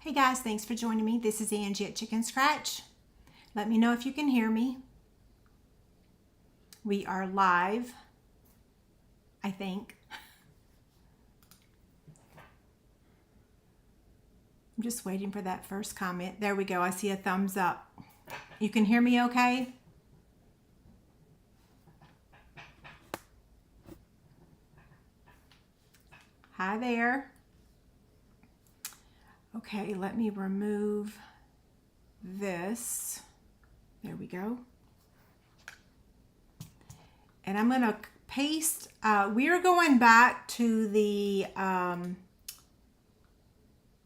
Hey guys, thanks for joining me. This is Angie at Chicken Scratch. Let me know if you can hear me. We are live, I think. I'm just waiting for that first comment. There we go. I see a thumbs up. You can hear me okay? Hi there. Okay, let me remove this. There we go. And I'm going to paste. We are going back to the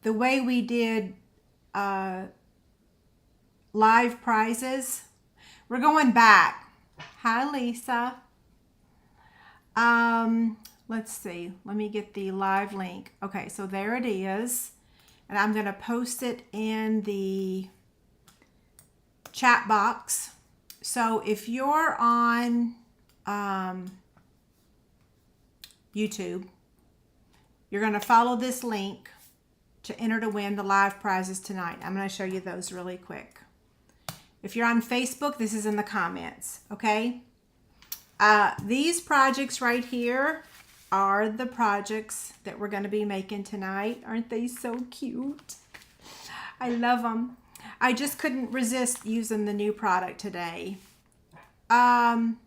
way we did live prizes. We're going back. Hi, Lisa. Let's see. Let me get the live link. Okay, so there it is. And I'm going to post it in the chat box. So if you're on YouTube, you're going to follow this link to enter to win the live prizes tonight. I'm going to show you those really quick. If you're on Facebook, this is in the comments, okay? These projects right here are the projects that we're going to be making tonight. Aren't they so cute? I love them. I just couldn't resist using the new product today. When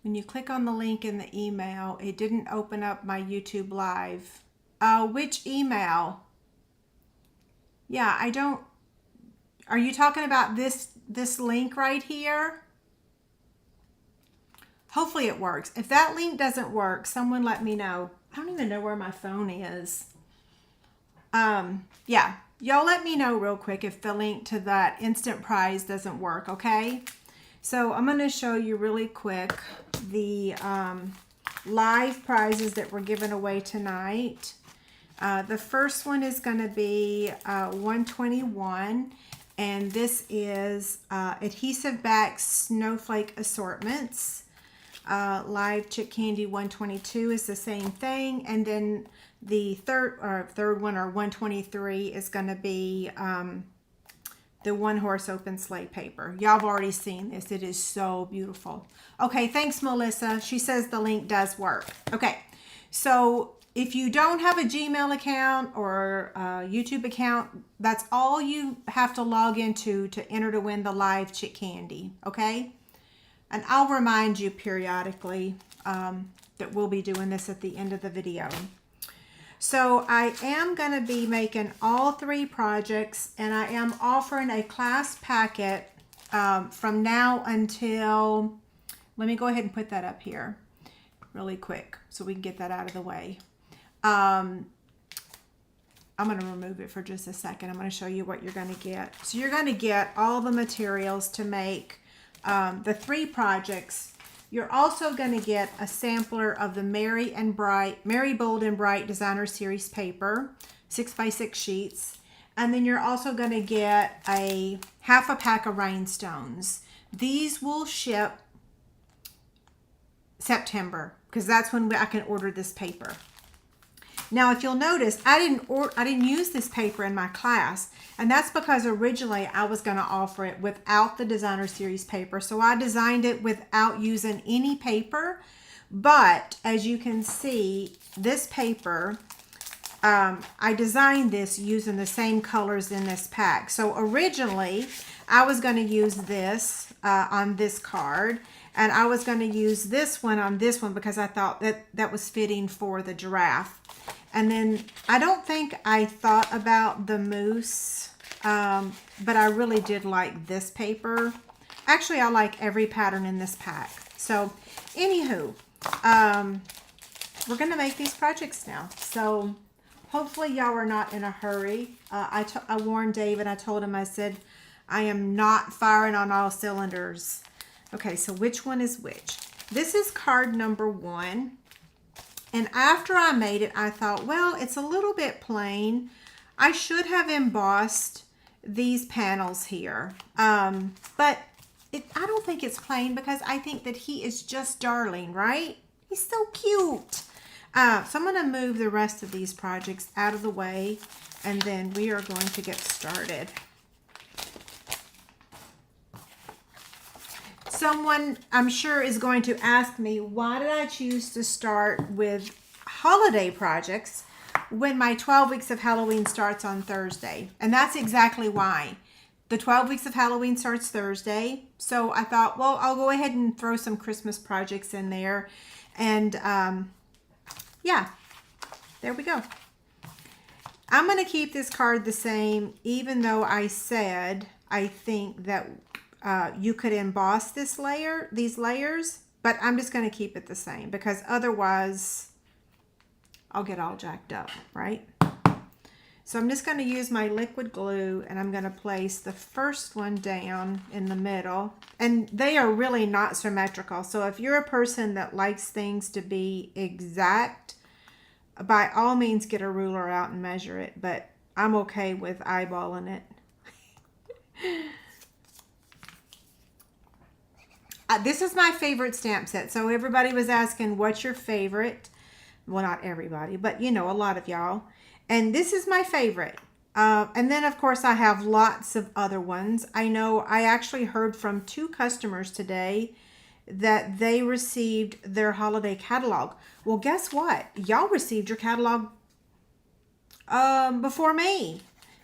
you click on the link in the email, it didn't open up my YouTube Live. Which email? Yeah, I don't. Are you talking about this link right here? Hopefully it works. If that link doesn't work, someone let me know. I don't even know where my phone is. Yeah, y'all let me know real quick if the link to that instant prize doesn't work, okay? So I'm going to show you really quick the live prizes that we're giving away tonight. The first one is going to be 121, and this is Adhesive Back Snowflake Assortments. Live Chick Candy 122 is the same thing, and then the third one, or 123, is going to be the One Horse Open Sleigh paper. Y'all have already seen this. It is so beautiful. Okay, thanks, Melissa. She says the link does work. Okay, so if you don't have a Gmail account or a YouTube account, that's all you have to log into to enter to win the live Chick Candy, okay? And I'll remind you periodically that we'll be doing this at the end of the video. So I am going to be making all three projects, and I am offering a class packet from now until, let me go ahead and put that up here really quick so we can get that out of the way. I'm going to remove it for just a second. I'm going to show you what you're going to get. So you're going to get all the materials to make the three projects. You're also going to get a sampler of the Merry Bold and Bright Designer Series paper, 6x6 sheets. And then you're also going to get a half a pack of rhinestones. These will ship September, because that's when I can order this paper. Now, if you'll notice, I didn't use this paper in my class, and that's because originally I was going to offer it without the Designer Series paper. So I designed it without using any paper. But as you can see, this paper, I designed this using the same colors in this pack. So originally, I was going to use this on this card, and I was going to use this one on this one because I thought that was fitting for the giraffe. And then I don't think I thought about the moose, but I really did like this paper. Actually, I like every pattern in this pack. So anywho, we're going to make these projects now. So hopefully y'all are not in a hurry. I warned David. I told him, I said, I am not firing on all cylinders. Okay, so which one is which? This is card number 1. And after I made it, I thought, well, it's a little bit plain. I should have embossed these panels here. But I don't think it's plain because I think that he is just darling, right? He's so cute. So I'm going to move the rest of these projects out of the way. and then we are going to get started. Someone, I'm sure, is going to ask me, why did I choose to start with holiday projects when my 12 weeks of Halloween starts on Thursday? And that's exactly why. The 12 weeks of Halloween starts Thursday. So I thought, well, I'll go ahead and throw some Christmas projects in there. And yeah, there we go. I'm going to keep this card the same, even though I said I think that you could emboss these layers, but I'm just going to keep it the same because otherwise I'll get all jacked up, right? So I'm just going to use my liquid glue and I'm going to place the first one down in the middle. And they are really not symmetrical. So if you're a person that likes things to be exact, by all means get a ruler out and measure it. But I'm okay with eyeballing it. This is my favorite stamp set. So everybody was asking, what's your favorite? Well, not everybody, but you know, a lot of y'all. And this is my favorite. And then, of course, I have lots of other ones. I know I actually heard from 2 customers today that they received their holiday catalog. Well, guess what? Y'all received your catalog before me,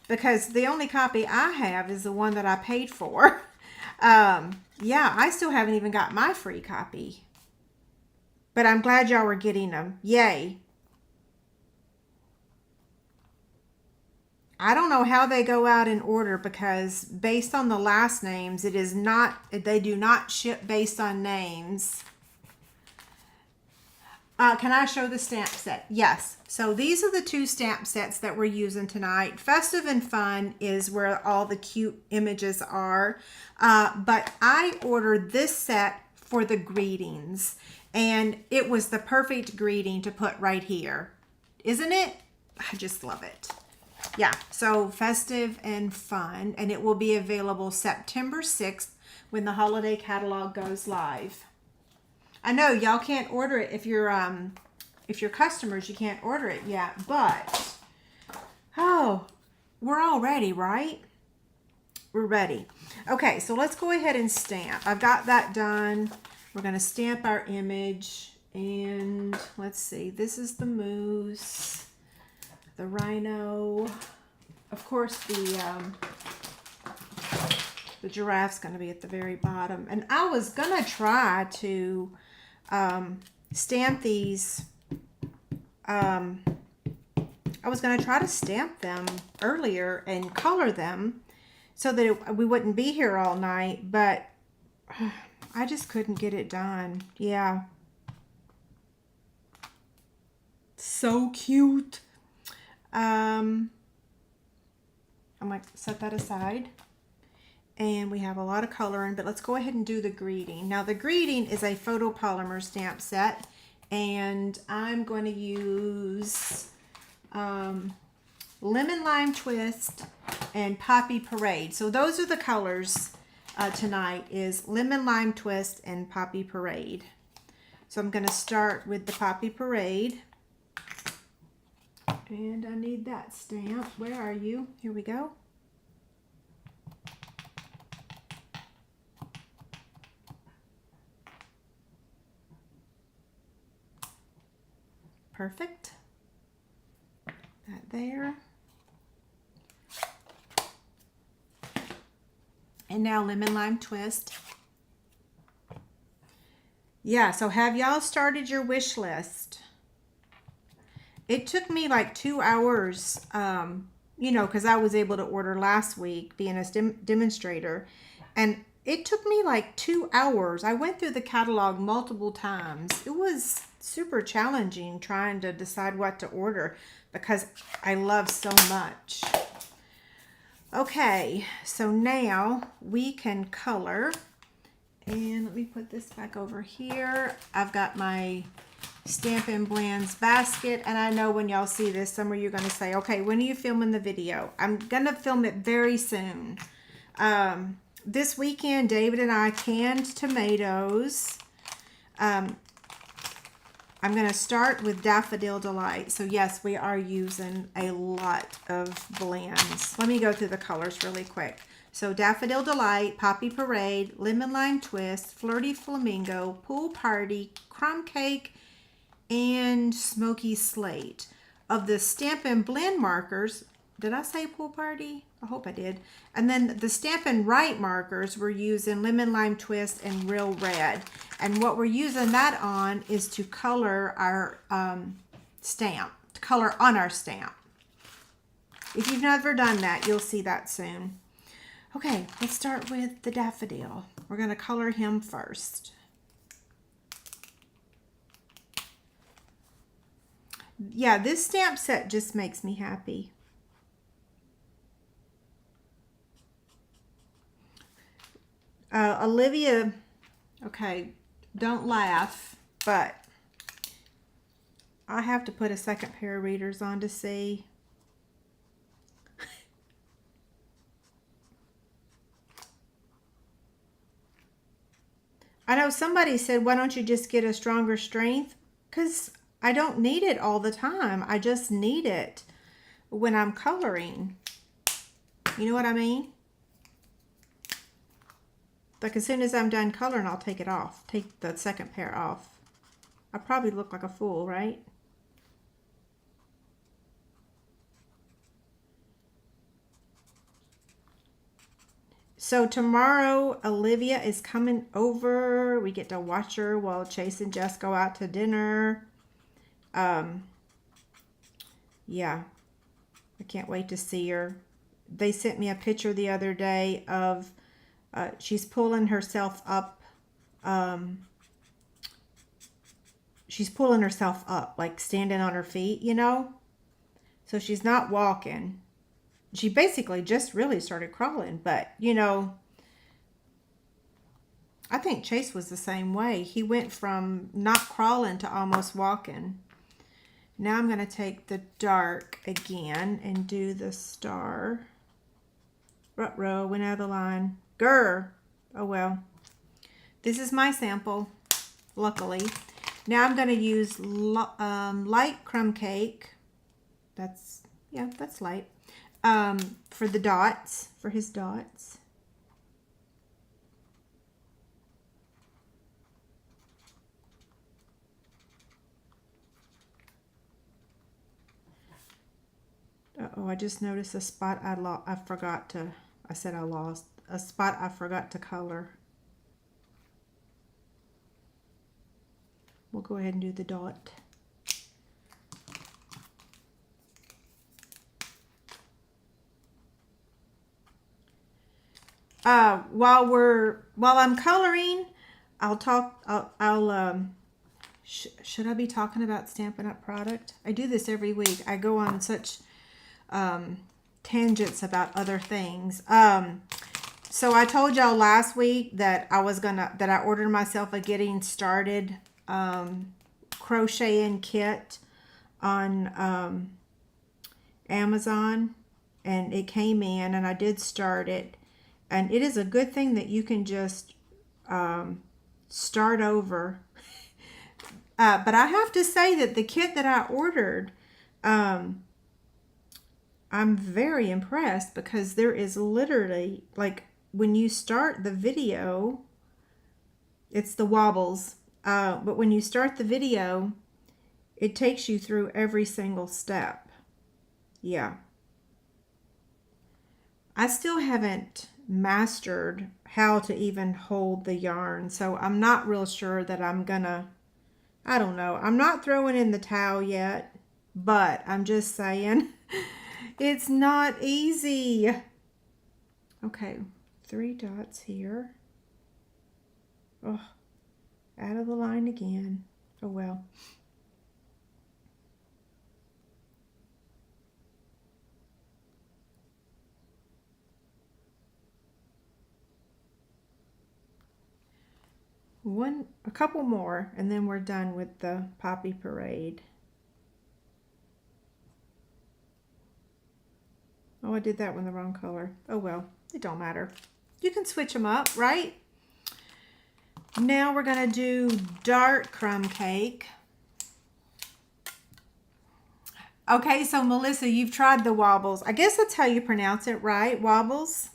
because the only copy I have is the one that I paid for. Yeah, I still haven't even got my free copy. But I'm glad y'all were getting them. Yay. I don't know how they go out in order, because based on the last names, it is not, they do not ship based on names. Can I show the stamp set? Yes. So these are the 2 stamp sets that we're using tonight. Festive and Fun is where all the cute images are. But I ordered this set for the greetings. And it was the perfect greeting to put right here. Isn't it? I just love it. Yeah, so Festive and Fun. And it will be available September 6th when the holiday catalog goes live. I know y'all can't order it if you're customers, you can't order it yet, but oh, we're all ready, right? We're ready. Okay, so let's go ahead and stamp. I've got that done. We're going to stamp our image, and let's see. This is the moose, the rhino. Of course, the giraffe's going to be at the very bottom. And I was going to try to stamp these. I was going to try to stamp them earlier and color them so that we wouldn't be here all night, but I just couldn't get it done. Yeah. So cute. I'm going to set that aside. And we have a lot of coloring, but let's go ahead and do the greeting. Now the greeting is a photopolymer stamp set, and I'm going to use Lemon Lime Twist and Poppy Parade. So those are the colors tonight, is Lemon Lime Twist and Poppy Parade. So I'm going to start with the Poppy Parade. And I need that stamp. Where are you? Here we go. Perfect. That there. And now Lemon Lime Twist. Yeah, so have y'all started your wish list? It took me like 2 hours, you know, because I was able to order last week being a demonstrator. And it took me like 2 hours. I went through the catalog multiple times. It was super challenging trying to decide what to order because I love so much. Okay, so now we can color. And let me put this back over here. I've got my Stampin' Blends basket, and I know when y'all see this, some of you are going to say, okay, when are you filming the video? I'm going to film it very soon. This weekend, David and I canned tomatoes. I'm going to start with Daffodil Delight. So yes, we are using a lot of blends. Let me go through the colors really quick. So Daffodil Delight, Poppy Parade, Lemon Lime Twist, Flirty Flamingo, Pool Party, Crumb Cake, and Smoky Slate. Of the Stampin' Blend markers, did I say Pool Party? I hope I did. And then the Stampin' Write markers, we're using Lemon Lime Twist and Real Red. And what we're using that on is to color our stamp, to color on our stamp. If you've never done that, you'll see that soon. Okay, let's start with the daffodil. We're going to color him first. Yeah, this stamp set just makes me happy. Olivia, okay, don't laugh, but I have to put a second pair of readers on to see. I know somebody said, why don't you just get a stronger strength? Because I don't need it all the time. I just need it when I'm coloring. You know what I mean? Like as soon as I'm done coloring, I'll take it off. Take the second pair off. I probably look like a fool, right? So tomorrow, Olivia is coming over. We get to watch her while Chase and Jess go out to dinner. Yeah, I can't wait to see her. They sent me a picture the other day of she's pulling herself up. She's pulling herself up, like standing on her feet, you know? So she's not walking. She basically just really started crawling, but, you know, I think Chase was the same way. He went from not crawling to almost walking. Now I'm going to take the dark again and do the star. Ruh-roh, went out of the line. Grr. Oh, well. This is my sample, luckily. Now I'm going to use light crumb cake. That's light. For the dots, for his dots. Uh-oh, I just noticed a spot I lost. I lost a spot I forgot to color. We'll go ahead and do the dot. While I'm coloring, should I be talking about Stampin' Up! Product? I do this every week. I go on such tangents about other things. So I told y'all last week that I ordered myself a getting started crocheting kit on Amazon, and it came in and I did start it. And it is a good thing that you can just start over. But I have to say that the kit that I ordered, I'm very impressed, because there is literally, like, when you start the video, it's the wobbles. But when you start the video, it takes you through every single step. Yeah. I still haven't mastered how to even hold the yarn, so I'm not real sure that I'm gonna, I don't know, I'm not throwing in the towel yet, but I'm just saying it's not easy. Okay, 3 dots here. Oh, out of the line again. Oh well. A couple more, and then we're done with the Poppy Parade. Oh, I did that one the wrong color. Oh well, it don't matter. You can switch them up, right? Now we're gonna do dark crumb cake. Okay, so Melissa, you've tried the wobbles. I guess that's how you pronounce it, right? Wobbles.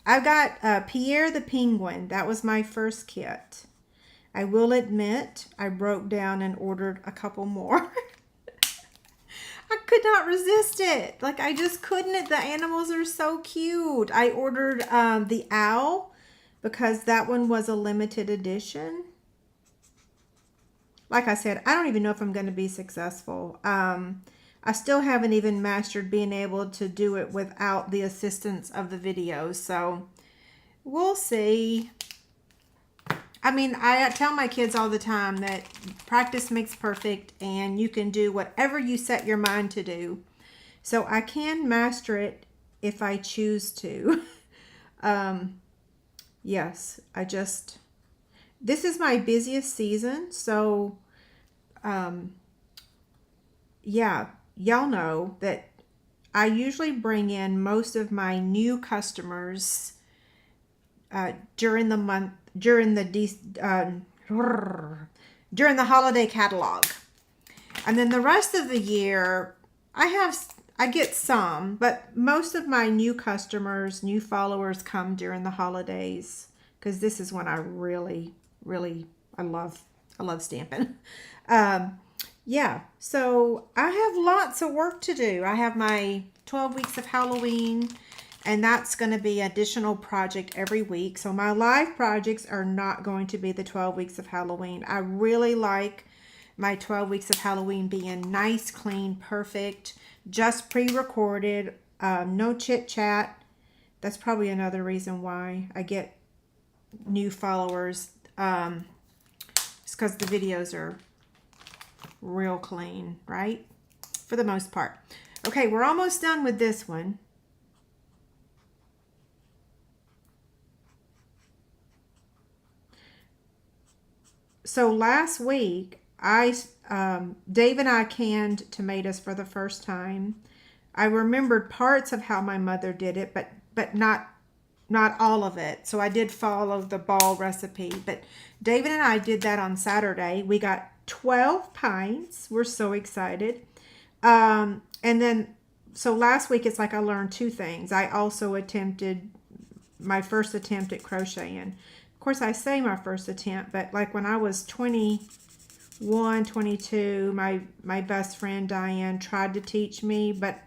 I've got Pierre the Penguin. That was my first kit. I will admit I broke down and ordered a couple more. I could not resist it. Like, I just couldn't. The animals are so cute. I ordered the owl because that one was a limited edition. Like I said, I don't even know if I'm going to be successful. I still haven't even mastered being able to do it without the assistance of the videos. So we'll see. I mean, I tell my kids all the time that practice makes perfect and you can do whatever you set your mind to do. So I can master it if I choose to. Yes, this is my busiest season. So, yeah, y'all know that I usually bring in most of my new customers during the month, during the holiday catalog. And then the rest of the year, I get some, but most of my new customers, new followers come during the holidays because this is when I really, really, I love stamping. Yeah, so I have lots of work to do. I have my 12 weeks of Halloween, and that's going to be an additional project every week. So my live projects are not going to be the 12 weeks of Halloween. I really like my 12 weeks of Halloween being nice, clean, perfect, just pre-recorded, no chit chat. That's probably another reason why I get new followers. It's because the videos are real clean, right? For the most part. Okay, we're almost done with this one. So last week, Dave and I canned tomatoes for the first time. I remembered parts of how my mother did it, but not all of it. So I did follow the ball recipe. But David and I did that on Saturday. We got 12 pints. We're so excited. And then, so last week it's like I learned two things. I also attempted my first attempt at crocheting. Of course, I say my first attempt, but like when I was 21, 22, my best friend Diane tried to teach me, but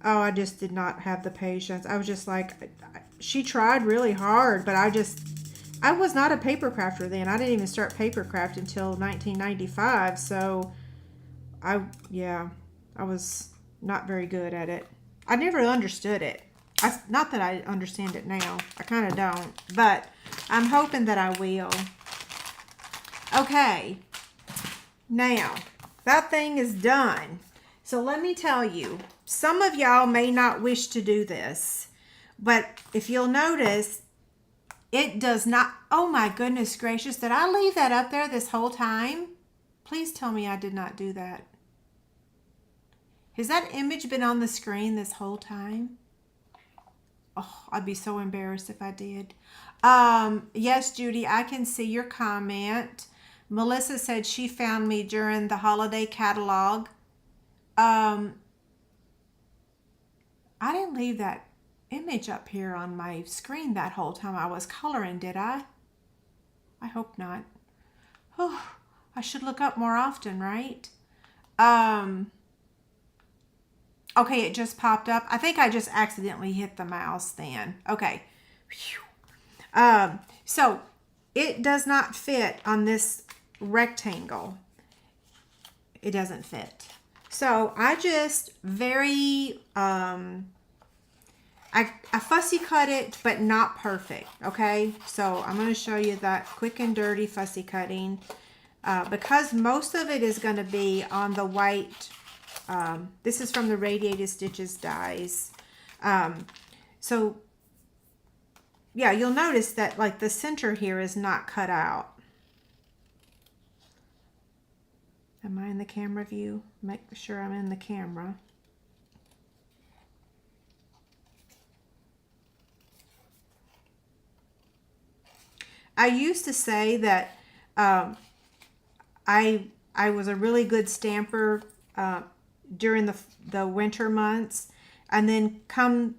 oh, I just did not have the patience. I was just like, she tried really hard, but I was not a paper crafter then. I didn't even start paper craft until 1995. So I was not very good at it. I never understood it. Not that I understand it now. I kind of don't, but I'm hoping that I will. Okay. Now, that thing is done. So let me tell you, some of y'all may not wish to do this, but if you'll notice, it does not, oh my goodness gracious, did I leave that up there this whole time? Please tell me I did not do that. Has that image been on the screen this whole time? Oh, I'd be so embarrassed if I did. Yes, Judy, I can see your comment. Melissa said she found me during the holiday catalog. I didn't leave that image up here on my screen that whole time I was coloring, did I? I hope not. Oh, I should look up more often, right? Okay, it just popped up. I think I just accidentally hit the mouse then. Okay. So it does not fit on this rectangle. It doesn't fit. So I just I fussy cut it, but not perfect. Okay. So I'm going to show you that quick and dirty fussy cutting. Because most of it is going to be on the white. This is from the Radiated Stitches dies. So yeah, you'll notice that like the center here is not cut out. Am I in the camera view? Make sure I'm in the camera. I used to say that I I was a really good stamper during the winter months, and then come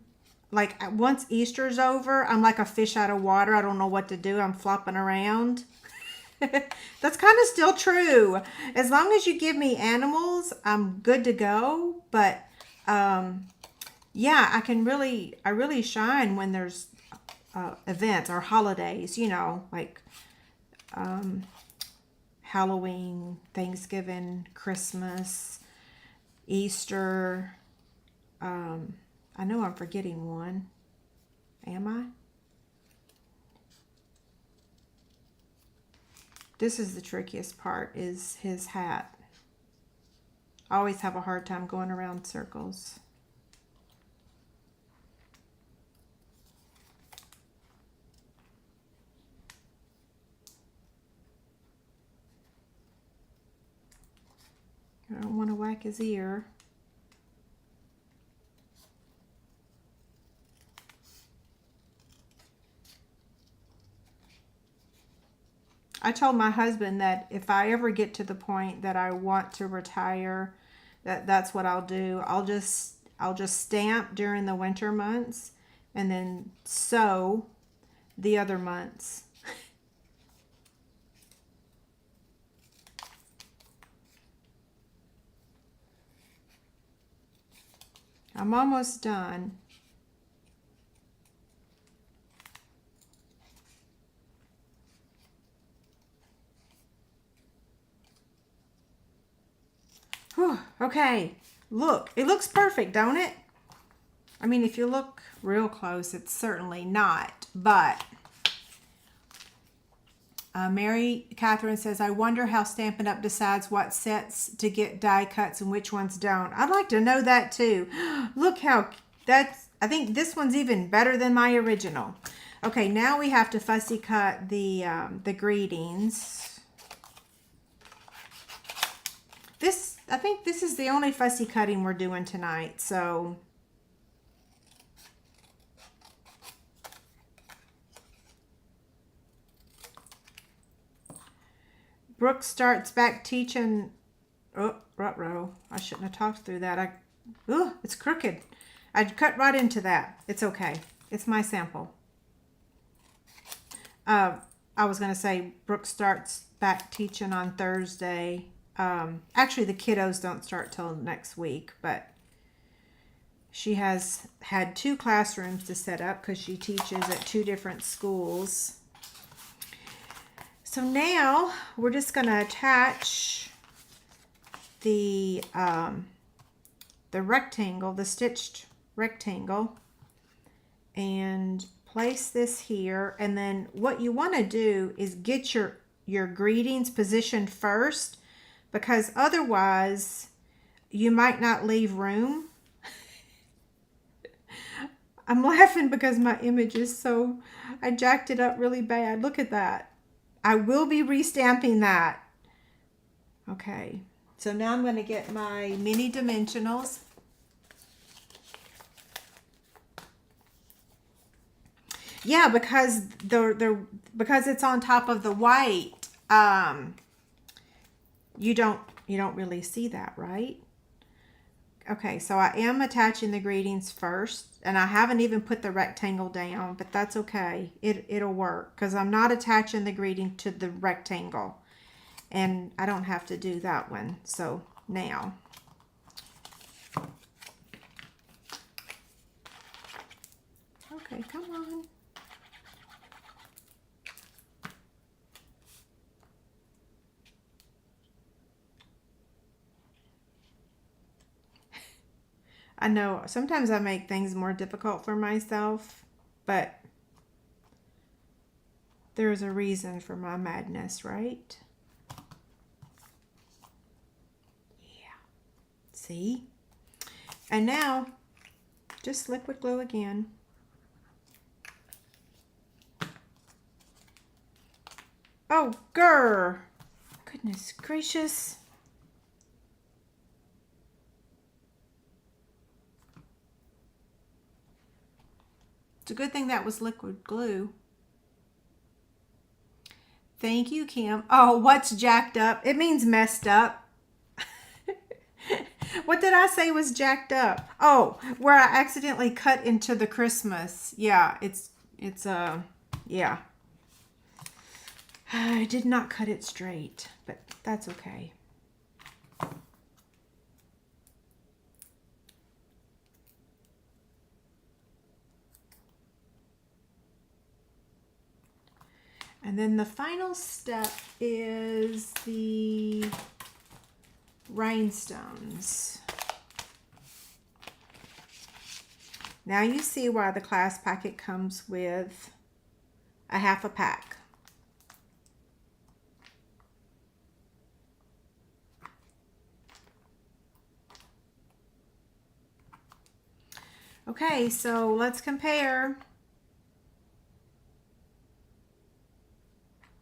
like once Easter's over, I'm like a fish out of water. I don't know what to do. I'm flopping around. That's kind of still true. As long as you give me animals, I'm good to go. But yeah, I really shine when there's events or holidays, you know, like Halloween, Thanksgiving, Christmas, Easter. I know I'm forgetting one. Am I? This is the trickiest part, is his hat. I always have a hard time going around circles. I don't want to whack his ear. I told my husband that if I ever get to the point that I want to retire, that's what I'll do. I'll just stamp during the winter months and then sew the other months. I'm almost done. Whew, okay, look, it looks perfect, don't it? I mean, if you look real close, it's certainly not, but Mary Catherine says, I wonder how Stampin' Up! Decides what sets to get die cuts and which ones don't. I'd like to know that too. Look how I think this one's even better than my original. Okay, now we have to fussy cut the greetings. I think this is the only fussy cutting we're doing tonight, so Brooke starts back teaching. Oh, ruh-roh. I shouldn't have talked through that. It's crooked. I'd cut right into that. It's okay. It's my sample. I was going to say Brooke starts back teaching on Thursday. Actually, the kiddos don't start till next week, but she has had 2 classrooms to set up because she teaches at 2 different schools. So now we're just going to attach the rectangle, the stitched rectangle, and place this here. And then what you want to do is get your greetings positioned first, because otherwise you might not leave room. I'm laughing because my image is so, I jacked it up really bad. Look at that. I will be restamping that. Okay, so now I'm going to get my mini dimensionals. Yeah, because because it's on top of the white, you don't really see that, right? Okay, so I am attaching the greetings first, and I haven't even put the rectangle down, but that's okay. It'll work because I'm not attaching the greeting to the rectangle, and I don't have to do that one. So now, okay, come on. I know sometimes I make things more difficult for myself, but there's a reason for my madness, right? Yeah. See? And now, just liquid glue again. Oh, grr! Goodness gracious. It's a good thing that was liquid glue. Thank you, Kim. Oh, what's jacked up? It means messed up. What did I say was jacked up? Oh, where I accidentally cut into the Christmas. Yeah, yeah. I did not cut it straight, but that's okay. And then the final step is the rhinestones. Now you see why the class packet comes with a half a pack. Okay, so let's compare.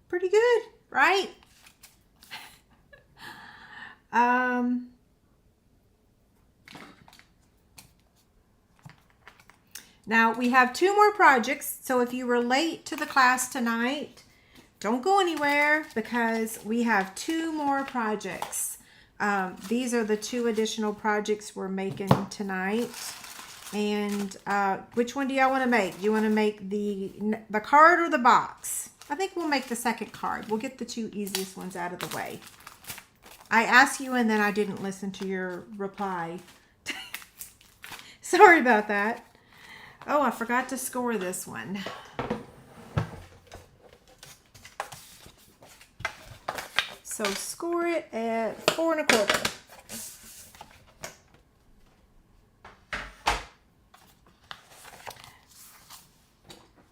Pretty good, right? Now we have 2 more projects, so if you were late to the class tonight, don't go anywhere because we have 2 more projects. These are the 2 additional projects we're making tonight. And which one do y'all want to make? Do you want to make the card or the box? I think we'll make the second card. We'll get the 2 easiest ones out of the way. I asked you and then I didn't listen to your reply. Sorry about that. Oh, I forgot to score this one. So score it at 4 1/4.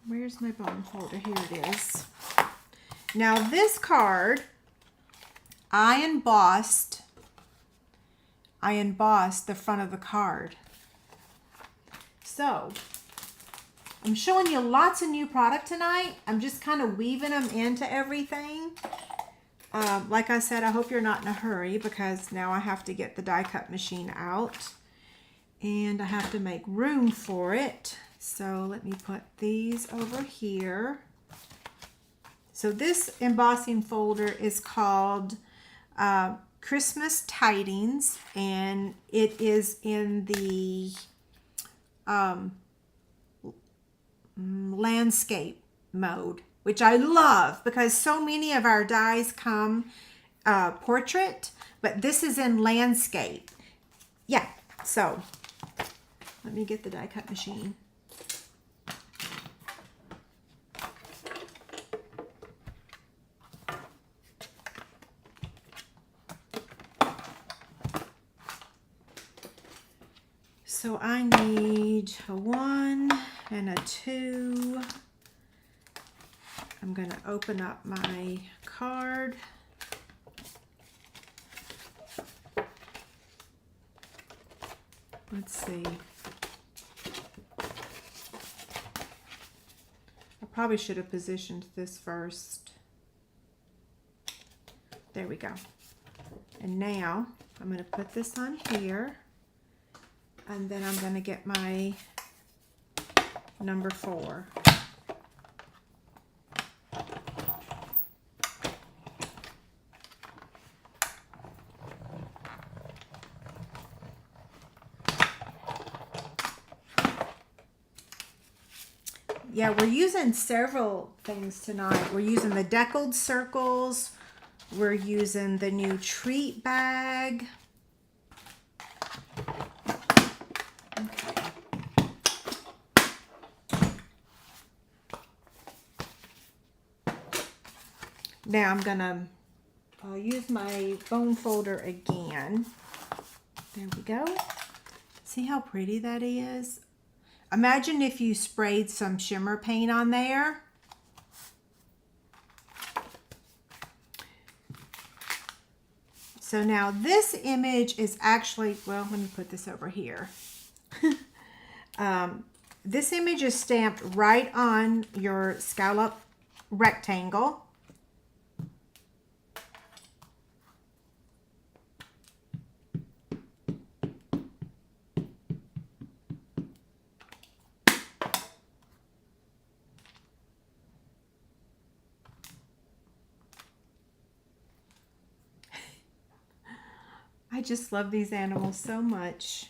Where's my bone folder? Here it is. Now this card, I embossed the front of the card. So I'm showing you lots of new product tonight. I'm just kind of weaving them into everything. Like I said, I hope you're not in a hurry because now I have to get the die cut machine out and I have to make room for it. So let me put these over here. So this embossing folder is called Christmas Tidings, and it is in the landscape mode, which I love because so many of our dies come portrait, but this is in landscape. Yeah, so let me get the die cut machine. So I need a 1 and a 2. I'm going to open up my card. Let's see. I probably should have positioned this first. There we go. And now I'm going to put this on here. And then I'm going to get my number 4. Yeah, we're using several things tonight. We're using the deckled circles. We're using the new treat bag. Now I'm gonna use my bone folder again. There we go. See how pretty that is? Imagine if you sprayed some shimmer paint on there. So now this image is actually, well, let me put this over here. This image is stamped right on your scallop rectangle. I just love these animals so much.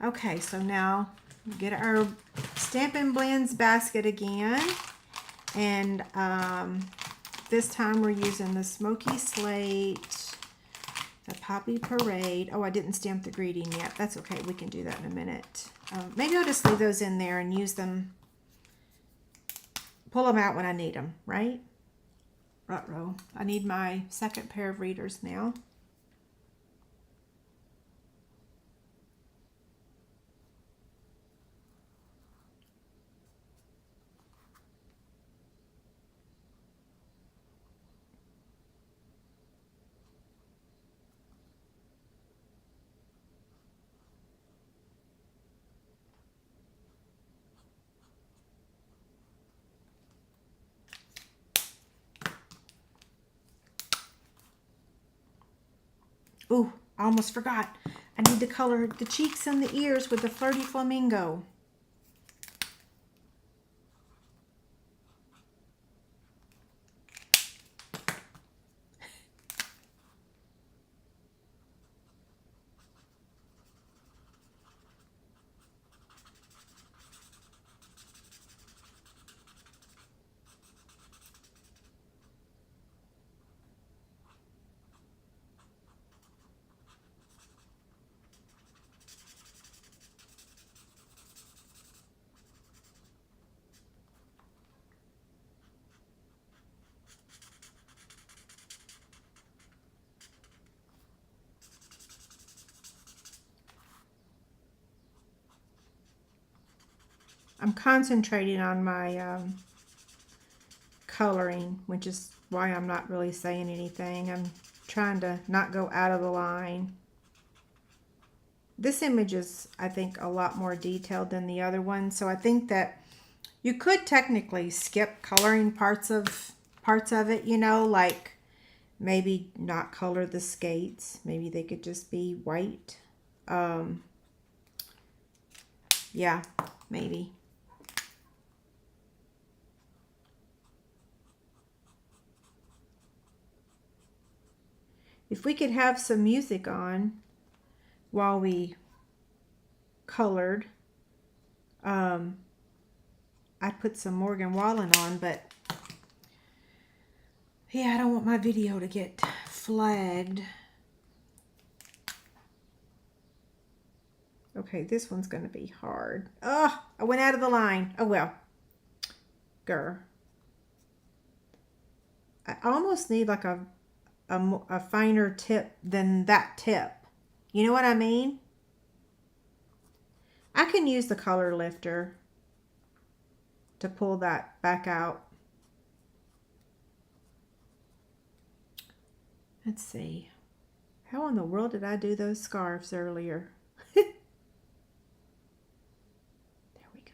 Okay, so now get our Stampin' Blends basket again. And this time we're using the Smoky Slate, the Poppy Parade. Oh, I didn't stamp the greeting yet. That's okay. We can do that in a minute. Maybe I'll just leave those in there and use them, pull them out when I need them, right? Ruh-roh. I need my second pair of readers now. Ooh, I almost forgot. I need to color the cheeks and the ears with the Flirty Flamingo. I'm concentrating on my coloring, which is why I'm not really saying anything. I'm trying to not go out of the line. This image is, I think, a lot more detailed than the other one, so I think that you could technically skip coloring parts of it, you know, like maybe not color the skates. Maybe they could just be white. Yeah, maybe. If we could have some music on while we colored, I'd put some Morgan Wallen on, but yeah, I don't want my video to get flagged. Okay, this one's going to be hard. Oh, I went out of the line. Oh, well. Grr. I almost need like a finer tip than that tip. You know what I mean? I can use the color lifter to pull that back out. Let's see. How in the world did I do those scarves earlier? There we go.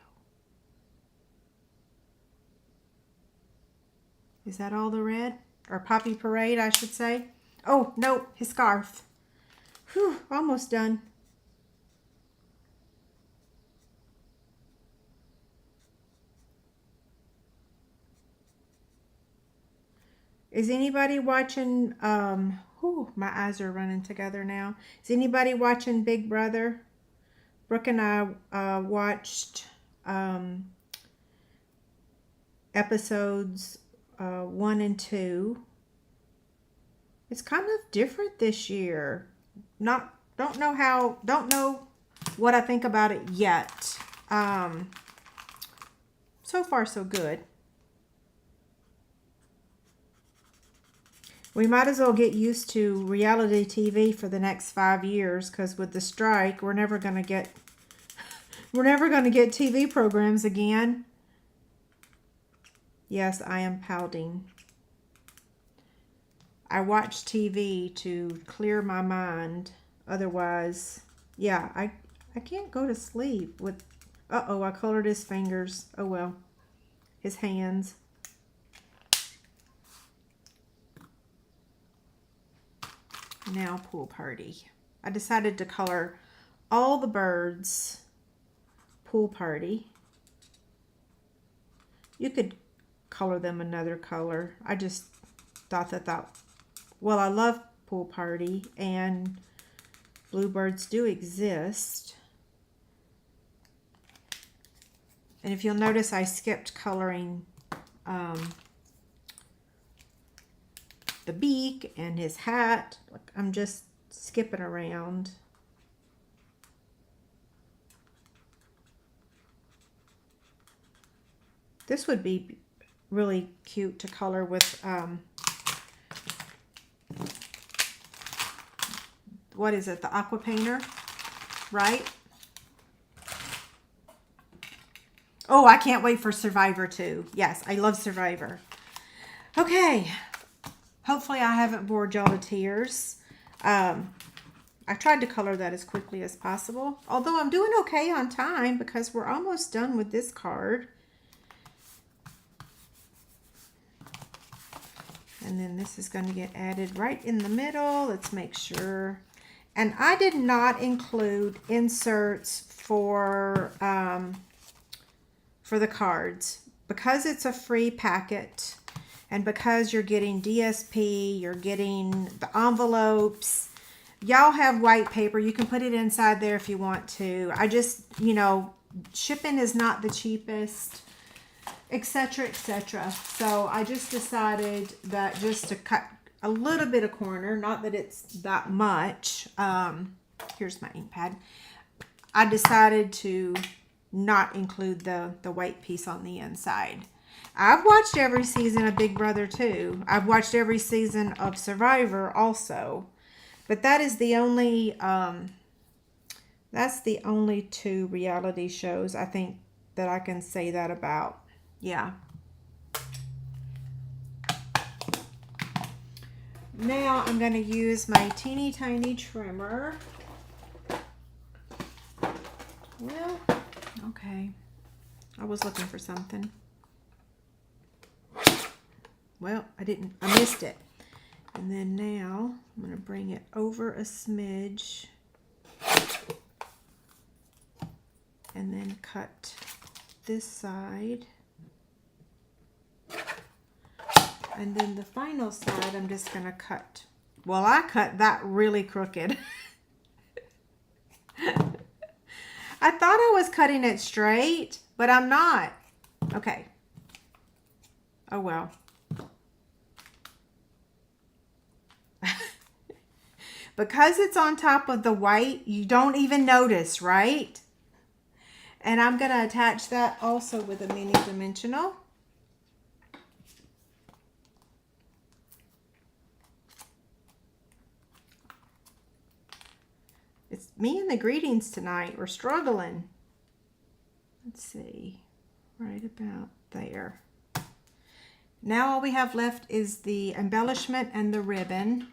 Is that all the red? Or Poppy Parade, I should say. Oh, no, his scarf. Whew, almost done. Is anybody watching, whew, my eyes are running together now. Is anybody watching Big Brother? Brooke and I watched episodes 1 and 2. It's kind of different this year. Don't know what I think about it yet. So far so good. We might as well get used to reality TV for the next 5 years, because with the strike, we're never going to get TV programs again. Yes, I am pouting. I watch TV to clear my mind. Otherwise, yeah, I can't go to sleep with... Uh-oh, I colored his fingers. Oh, well. His hands. Now Pool Party. I decided to color all the birds Pool Party. You could color them another color. I just thought that well, I love Pool Party, and Bluebirds do exist. And if you'll notice, I skipped coloring the beak and his hat. Look, I'm just skipping around. This would be really cute to color with, what is it, the Aqua Painter, right? Oh, I can't wait for Survivor 2. Yes, I love Survivor. Okay. Hopefully I haven't bored y'all to tears. I tried to color that as quickly as possible. Although I'm doing okay on time because we're almost done with this card. And then this is going to get added right in the middle. Let's make sure. And I did not include inserts for the cards because it's a free packet and because you're getting DSP, you're getting the envelopes. Y'all have white paper. You can put it inside there if you want to. I just, you know, shipping is not the cheapest, etc., etc. So I just decided that just to cut a little bit of corner, not that it's that much. Here's my ink pad. I decided to not include the white piece on the inside. I've watched every season of Big Brother too. I've watched every season of Survivor also. But that is the only, that's the only 2 reality shows I think that I can say that about. Yeah. Now I'm going to use my teeny tiny trimmer. Well, okay. I was looking for something. Well, I missed it. And then now I'm going to bring it over a smidge and then cut this side. And then the final side I'm just going to cut. Well, I cut that really crooked. I thought I was cutting it straight, but I'm not. Okay. Oh, well. Because it's on top of the white, you don't even notice, right? And I'm going to attach that also with a mini dimensional. It's me and the greetings tonight. We're struggling. Let's see. Right about there. Now all we have left is the embellishment and the ribbon.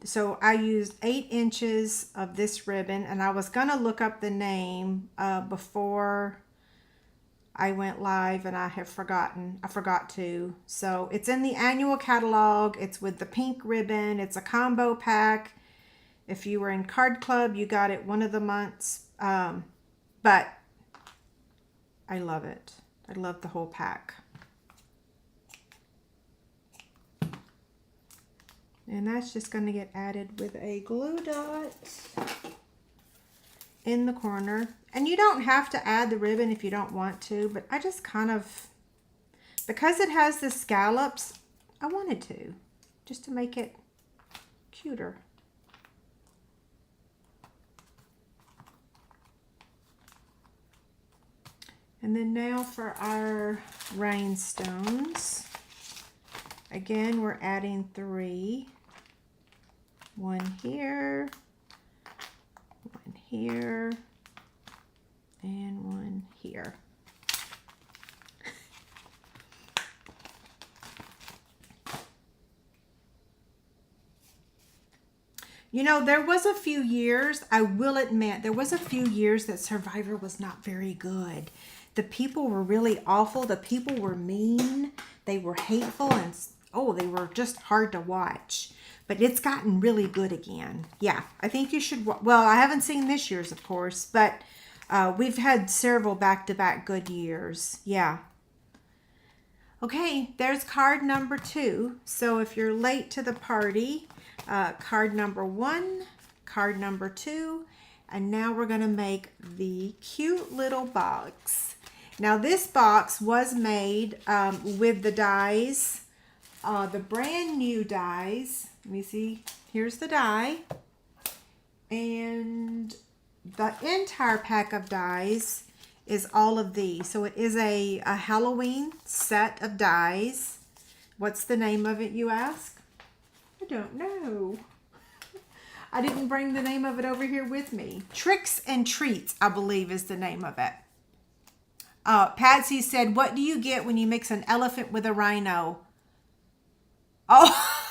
So I used 8 inches of this ribbon, and I was going to look up the name before I went live, and I forgot to. So it's in the annual catalog. It's with the pink ribbon. It's a combo pack. If you were in Card Club, you got it one of the months. But I love it. I love the whole pack. And that's just going to get added with a glue dot in the corner. And you don't have to add the ribbon if you don't want to, but I just kind of, because it has the scallops, I wanted to, just to make it cuter. And then now for our rhinestones. Again, we're adding 3. 1 here, 1 here, and 1 here. You know, there was a few years, I will admit, there was a few years that Survivor was not very good. The people were really awful. The people were mean. They were hateful, and oh, they were just hard to watch. But it's gotten really good again. Yeah, I think you should, well, I haven't seen this year's, of course, but we've had several back-to-back good years. Yeah. Okay, there's card number 2. So if you're late to the party, card number 1, card number 2, and now we're going to make the cute little box. Now this box was made with the dies, the brand new dies. Let me see. Here's the die. And the entire pack of dies is all of these. So it is a Halloween set of dies. What's the name of it, you ask? I don't know. I didn't bring the name of it over here with me. Tricks and Treats, I believe, is the name of it. Patsy said, what do you get when you mix an elephant with a rhino? Oh,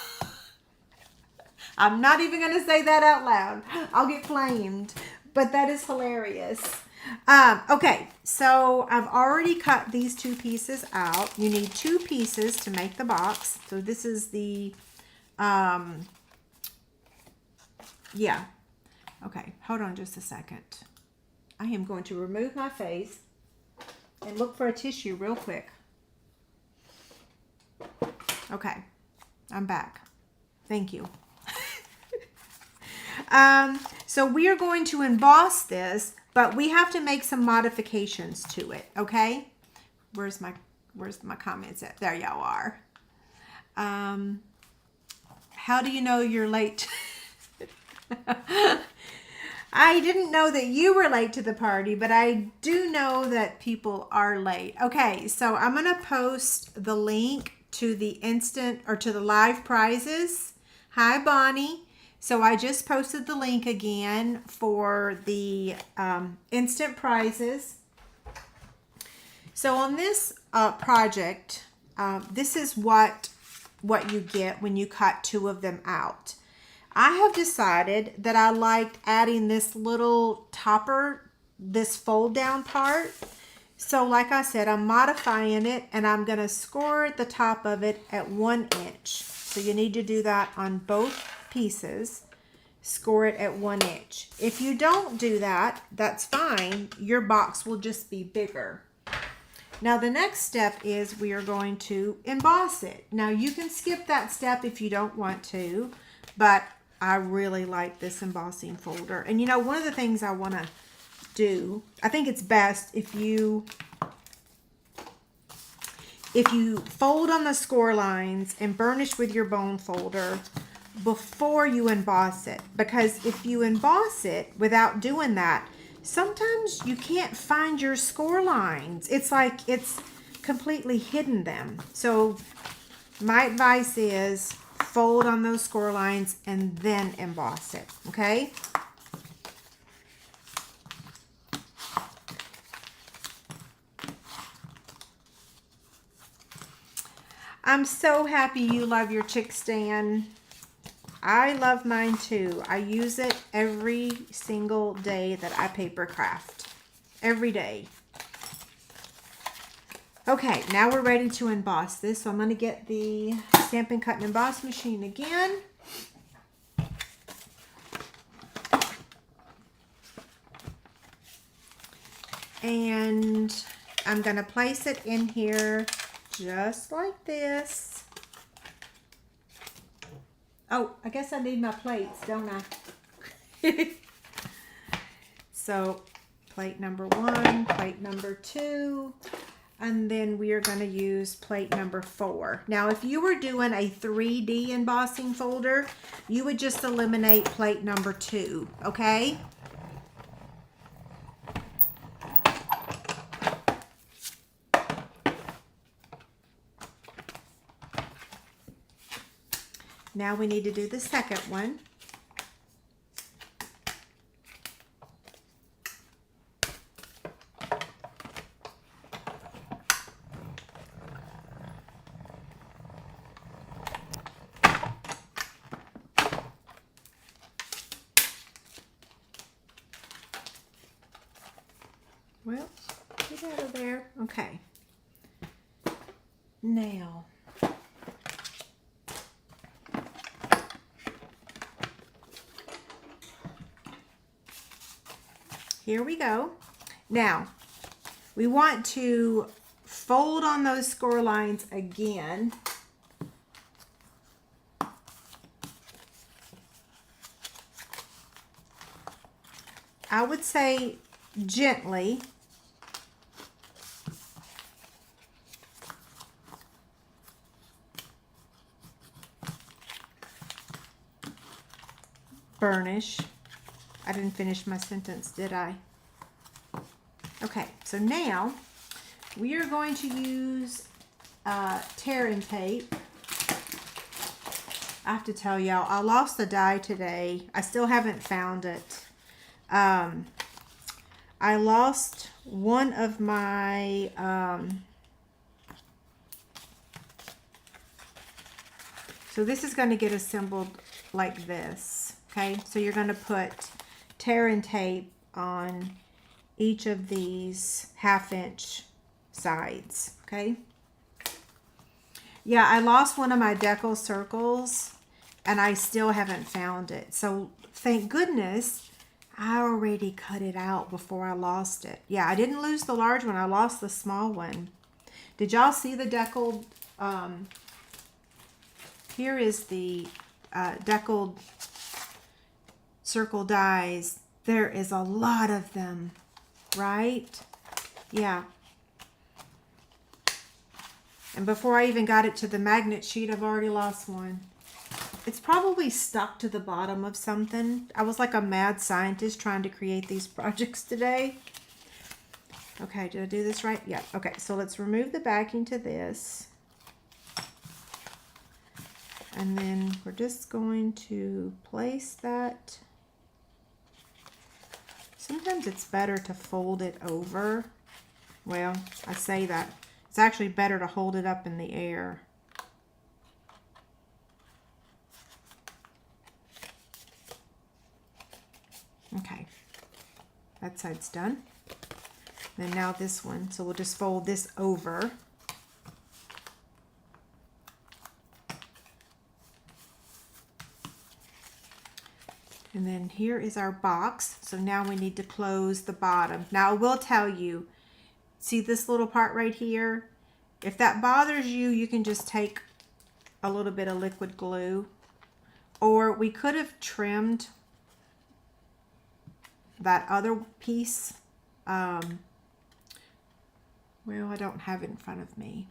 I'm not even going to say that out loud. I'll get flamed. But that is hilarious. Okay, so I've already cut these 2 pieces out. You need 2 pieces to make the box. So this is the, yeah. Okay, hold on just a second. I am going to remove my face and look for a tissue real quick. Okay, I'm back. Thank you. So we are going to emboss this, but we have to make some modifications to it, okay? Where's my comments at? There y'all are. How do you know you're late? I didn't know that you were late to the party, but I do know that people are late. Okay, so I'm going to post the link to the instant or to the live prizes. Hi, Bonnie. So I just posted the link again for the instant prizes. So on this project, this is what you get when you cut 2 of them out. I have decided that I liked adding this little topper, this fold down part. So like I said, I'm modifying it and I'm going to score the top of it at 1 inch. So you need to do that on both pieces. Score it at 1 inch. If you don't do that, that's fine. Your box will just be bigger. Now the next step is we are going to emboss it. Now you can skip that step if you don't want to, but I really like this embossing folder. And you know, one of the things I want to do, I think it's best if you fold on the score lines and burnish with your bone folder before you emboss it. Because if you emboss it without doing that, sometimes you can't find your score lines. It's like it's completely hidden them. So my advice is fold on those score lines and then emboss it, okay? I'm so happy you love your chick stand. I love mine too. I use it every single day that I paper craft. Every day. Okay, now we're ready to emboss this. So I'm going to get the Stampin' Cut and Emboss machine again. And I'm going to place it in here just like this. Oh, I guess I need my plates, don't I? So, plate number 1, plate number 2, and then we are going to use plate number 4. Now, if you were doing a 3D embossing folder, you would just eliminate plate number 2, okay? Now we need to do the second one. Well, get out of there. Okay. Now, here we go. Now, we want to fold on those score lines again. I would say gently. Burnish. I didn't finish my sentence, did I? Okay, so now we are going to use tear-in tape. I have to tell y'all, I lost the die today. I still haven't found it. I lost one of my so this is going to get assembled like this. Okay, so you're going to put tear-in tape on each of these 1/2-inch sides. Okay. Yeah, I lost one of my decal circles and I still haven't found it. So thank goodness I already cut it out before I lost it. Yeah, I didn't lose the large one. I lost the small one. Did y'all see the deckled? Here is the deckled circle dies. There is a lot of them, right? Yeah. And before I even got it to the magnet sheet, I've already lost one. It's probably stuck to the bottom of something. I was like a mad scientist trying to create these projects today. Okay, did I do this right? Yeah. Okay, so let's remove the backing to this. And then we're just going to place that. Sometimes it's better to fold it over. Well, I say that. It's actually better to hold it up in the air. Okay, that side's done. And now this one. So we'll just fold this over. And then here is our box. So now we need to close the bottom. Now I will tell you, see this little part right here? If that bothers you, you can just take a little bit of liquid glue. Or we could have trimmed that other piece. Well, I don't have it in front of me.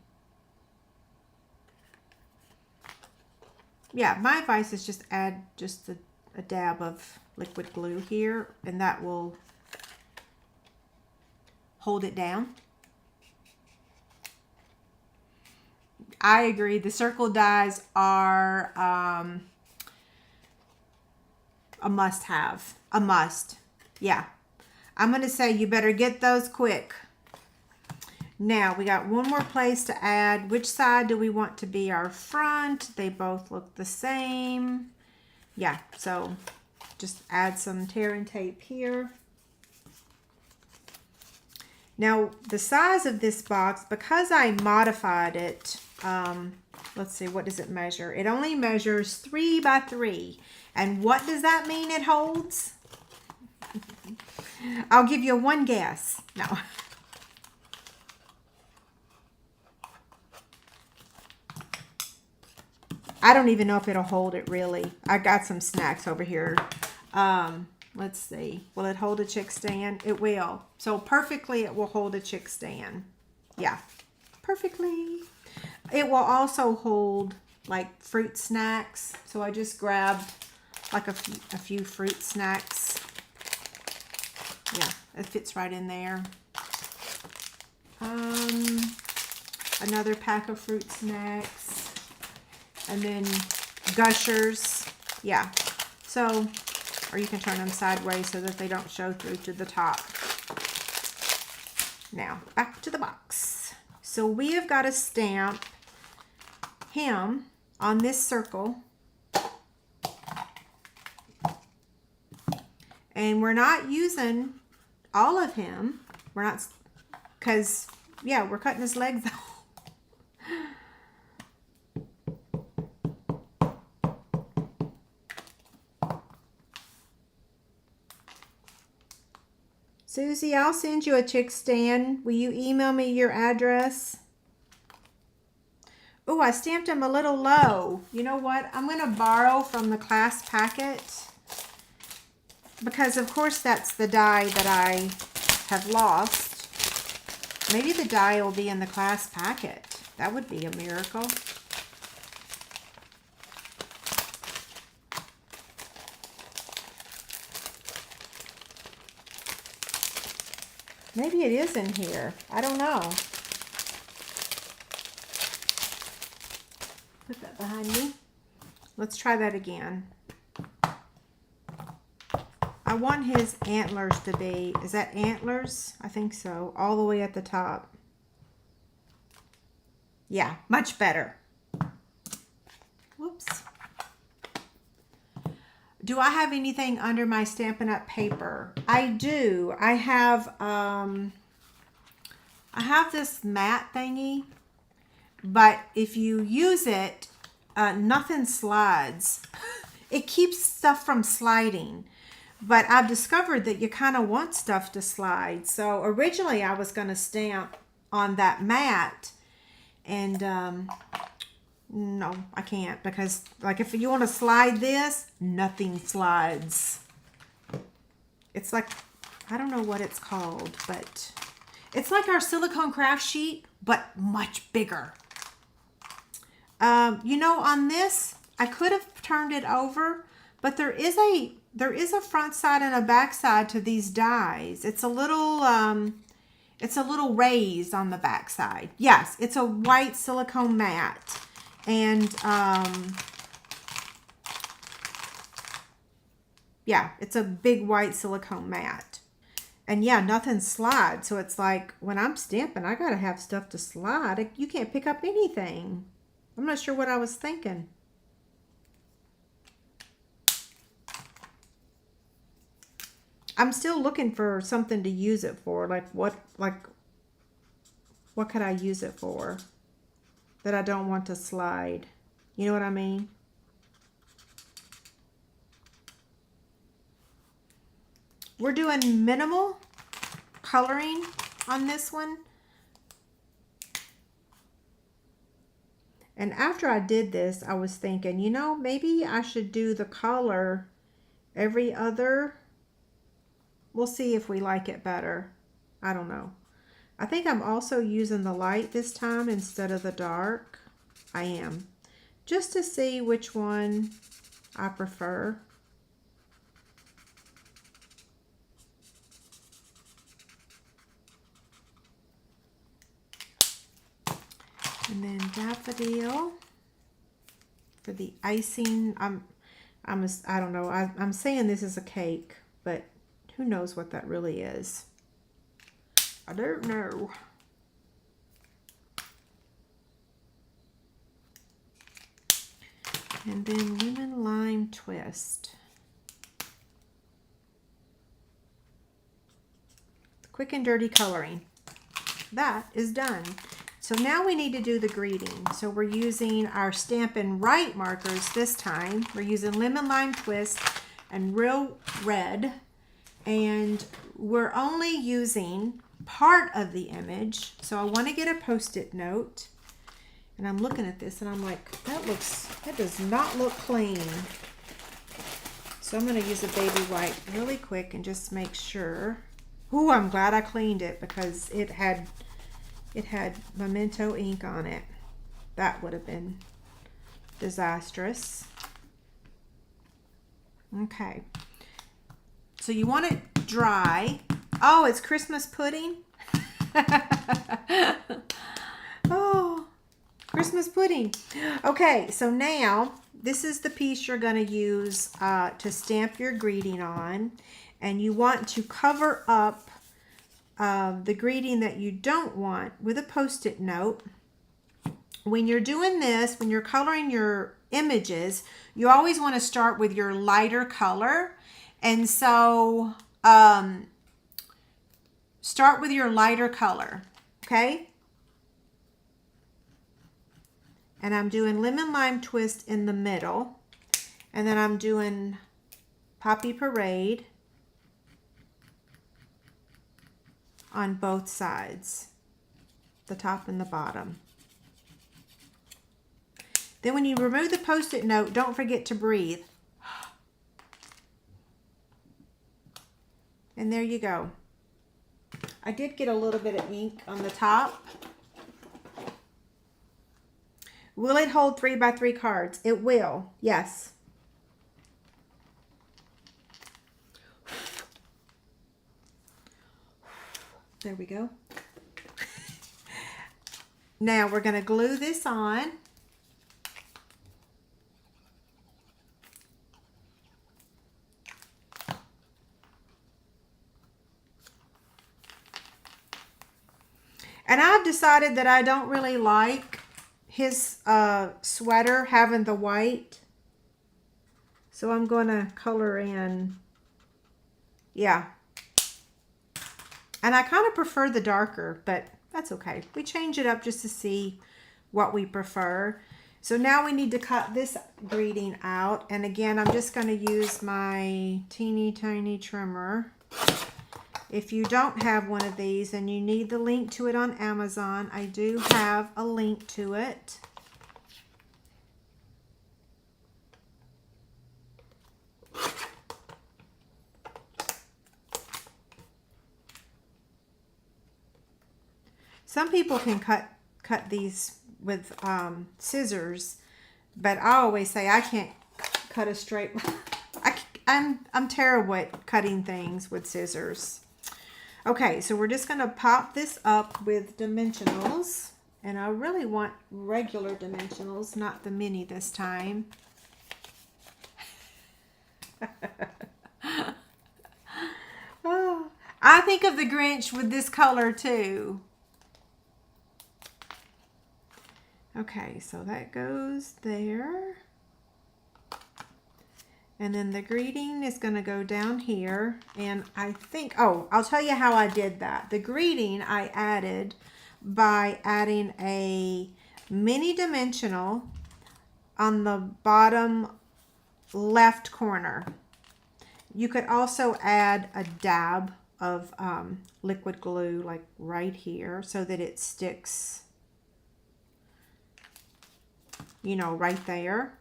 Yeah, my advice is just add just a dab of liquid glue here, and that will hold it down. I agree. The circle dies are a must-have. A must. Yeah. I'm going to say you better get those quick. Now, we got one more place to add. Which side do we want to be our front? They both look the same. Yeah, so just add some tear-in tape here. Now, the size of this box, because I modified it, let's see, what does it measure? It only measures 3 by 3. And what does that mean it holds? I'll give you one guess. No. I don't even know if it'll hold it really. I got some snacks over here. Let's see. Will it hold a chick stand? It will. So perfectly it will hold a chick stand. Yeah, perfectly. It will also hold like fruit snacks. So I just grabbed like a few fruit snacks. Yeah, it fits right in there. Another pack of fruit snacks. And then Gushers. Yeah. So, or you can turn them sideways so that they don't show through to the top. Now, back to the box. So we have got to stamp him on this circle. And we're not using all of him. We're not, because, yeah, we're cutting his legs off. Susie, I'll send you a chick stand. Will you email me your address? Oh, I stamped him a little low. You know what? I'm going to borrow from the class packet. because of course that's the die that I have lost. Maybe the die will be in the class packet. That would be a miracle. Maybe it is in here. I don't know. Put that behind me. Let's try that again. I want his antlers to be, is that antlers? I think so. All the way at the top. Yeah, much better. Whoops. Do I have anything under my Stampin' Up! Paper? I do. I have this matte thingy, but if you use it, nothing slides. It keeps stuff from sliding. But I've discovered that you kind of want stuff to slide. So originally I was going to stamp on that matte, and no, I can't, because like if you want to slide this, nothing slides. It's like, I don't know what it's called, but it's like our silicone craft sheet, but much bigger. You know, on this, I could have turned it over, but there is a front side and a back side to these dies. It's a little raised on the back side. Yes, it's a white silicone matte. And yeah, it's a big white silicone matte. And yeah, nothing slides. So it's like when I'm stamping, I gotta have stuff to slide. You can't pick up anything. I'm not sure what I was thinking. I'm still looking for something to use it for. Like what could I use it for that I don't want to slide? You know what I mean? We're doing minimal coloring on this one. And after I did this, I was thinking, you know, maybe I should do the color every other. We'll see if we like it better. I don't know. I think I'm also using the light this time instead of the dark. I am. Just to see which one I prefer. And then daffodil for the icing. I don't know. I'm saying this is a cake, but who knows what that really is? I don't know. And then lemon lime twist. Quick and dirty coloring. That is done. So now we need to do the greeting. So we're using our Stampin' Right markers this time. We're using lemon lime twist and real red. And we're only using part of the image. So I want to get a Post-it note. And I'm looking at this and I'm like, that does not look clean. So I'm going to use a baby wipe really quick and just make sure. Ooh, I'm glad I cleaned it because it had Memento ink on it. That would have been disastrous. Okay. So you want it dry. Oh, it's Christmas pudding. Oh, Christmas pudding. Okay, so now this is the piece you're going to use to stamp your greeting on. And you want to cover up the greeting that you don't want with a Post-it note. When you're doing this, when you're coloring your images, you always want to start with your lighter color. And so start with your lighter color, okay? And I'm doing lemon lime twist in the middle. And then I'm doing Poppy Parade on both sides, the top and the bottom. Then when you remove the Post-it note, don't forget to breathe. And there you go. I did get a little bit of ink on the top. Will it hold 3x3 cards? It will, yes. There we go. Now we're going to glue this on. And I've decided that I don't really like his sweater having the white. So I'm going to color in, yeah. And I kind of prefer the darker, but that's okay. We change it up just to see what we prefer. So now we need to cut this greeting out. And again, I'm just going to use my teeny tiny trimmer. If you don't have one of these and you need the link to it on Amazon, I do have a link to it. Some people can cut these with scissors, but I always say I can't cut a straight. I'm terrible at cutting things with scissors. Okay, so we're just going to pop this up with dimensionals, and I really want regular dimensionals, not the mini this time. Oh, I think of the Grinch with this color too. Okay, so that goes there. And then the greeting is going to go down here. And I think, oh, I'll tell you how I did that. The greeting I added by adding a mini dimensional on the bottom left corner. You could also add a dab of liquid glue like right here so that it sticks, you know, right there.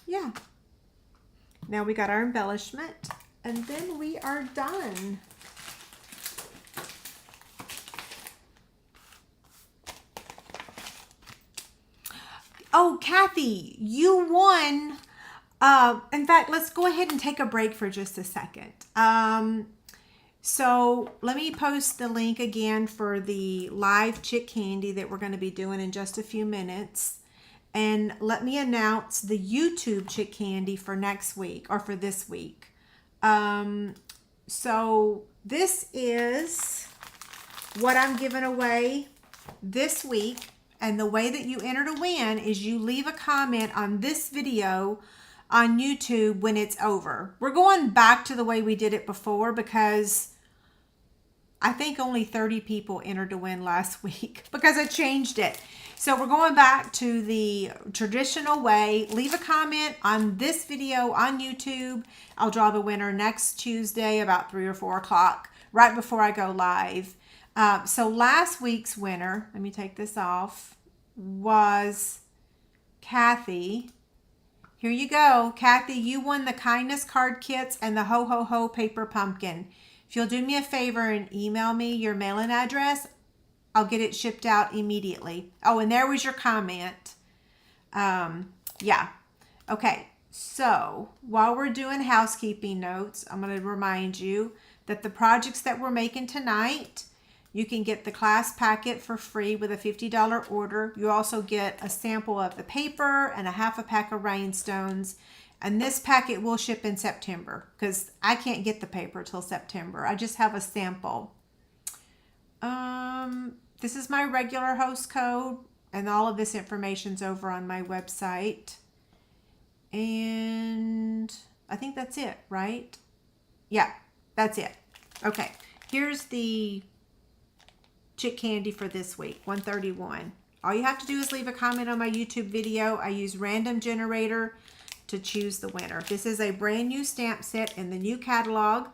Yeah. Now we got our embellishment, and then we are done. Oh, Kathy, you won. In fact, let's go ahead and take a break for just a second. So let me post the link again for the live chick candy that we're going to be doing in just a few minutes. And let me announce the YouTube chick candy for next week, or for this week. So this is what I'm giving away this week. And the way that you enter to win is you leave a comment on this video on YouTube when it's over. We're going back to the way we did it before because I think only 30 people entered to win last week because I changed it. So we're going back to the traditional way. Leave a comment on this video on YouTube. I'll draw the winner next Tuesday about 3 or 4 o'clock, right before I go live. So last week's winner, let me take this off, was Kathy. Here you go. Kathy, you won the kindness card kits and the Ho Ho Ho paper pumpkin. If you'll do me a favor and email me your mailing address, I'll get it shipped out immediately. Oh, and there was your comment. Yeah. Okay. So while we're doing housekeeping notes, I'm going to remind you that the projects that we're making tonight, you can get the class packet for free with a $50 order. You also get a sample of the paper and a half a pack of rhinestones. And this packet will ship in September because I can't get the paper till September. I just have a sample. This is my regular host code, and all of this information's over on my website. And I think that's it, right? Yeah, that's it. Okay, here's the chick candy for this week, 131. All you have to do is leave a comment on my YouTube video. I use random generator to choose the winner. This is a brand new stamp set in the new catalog.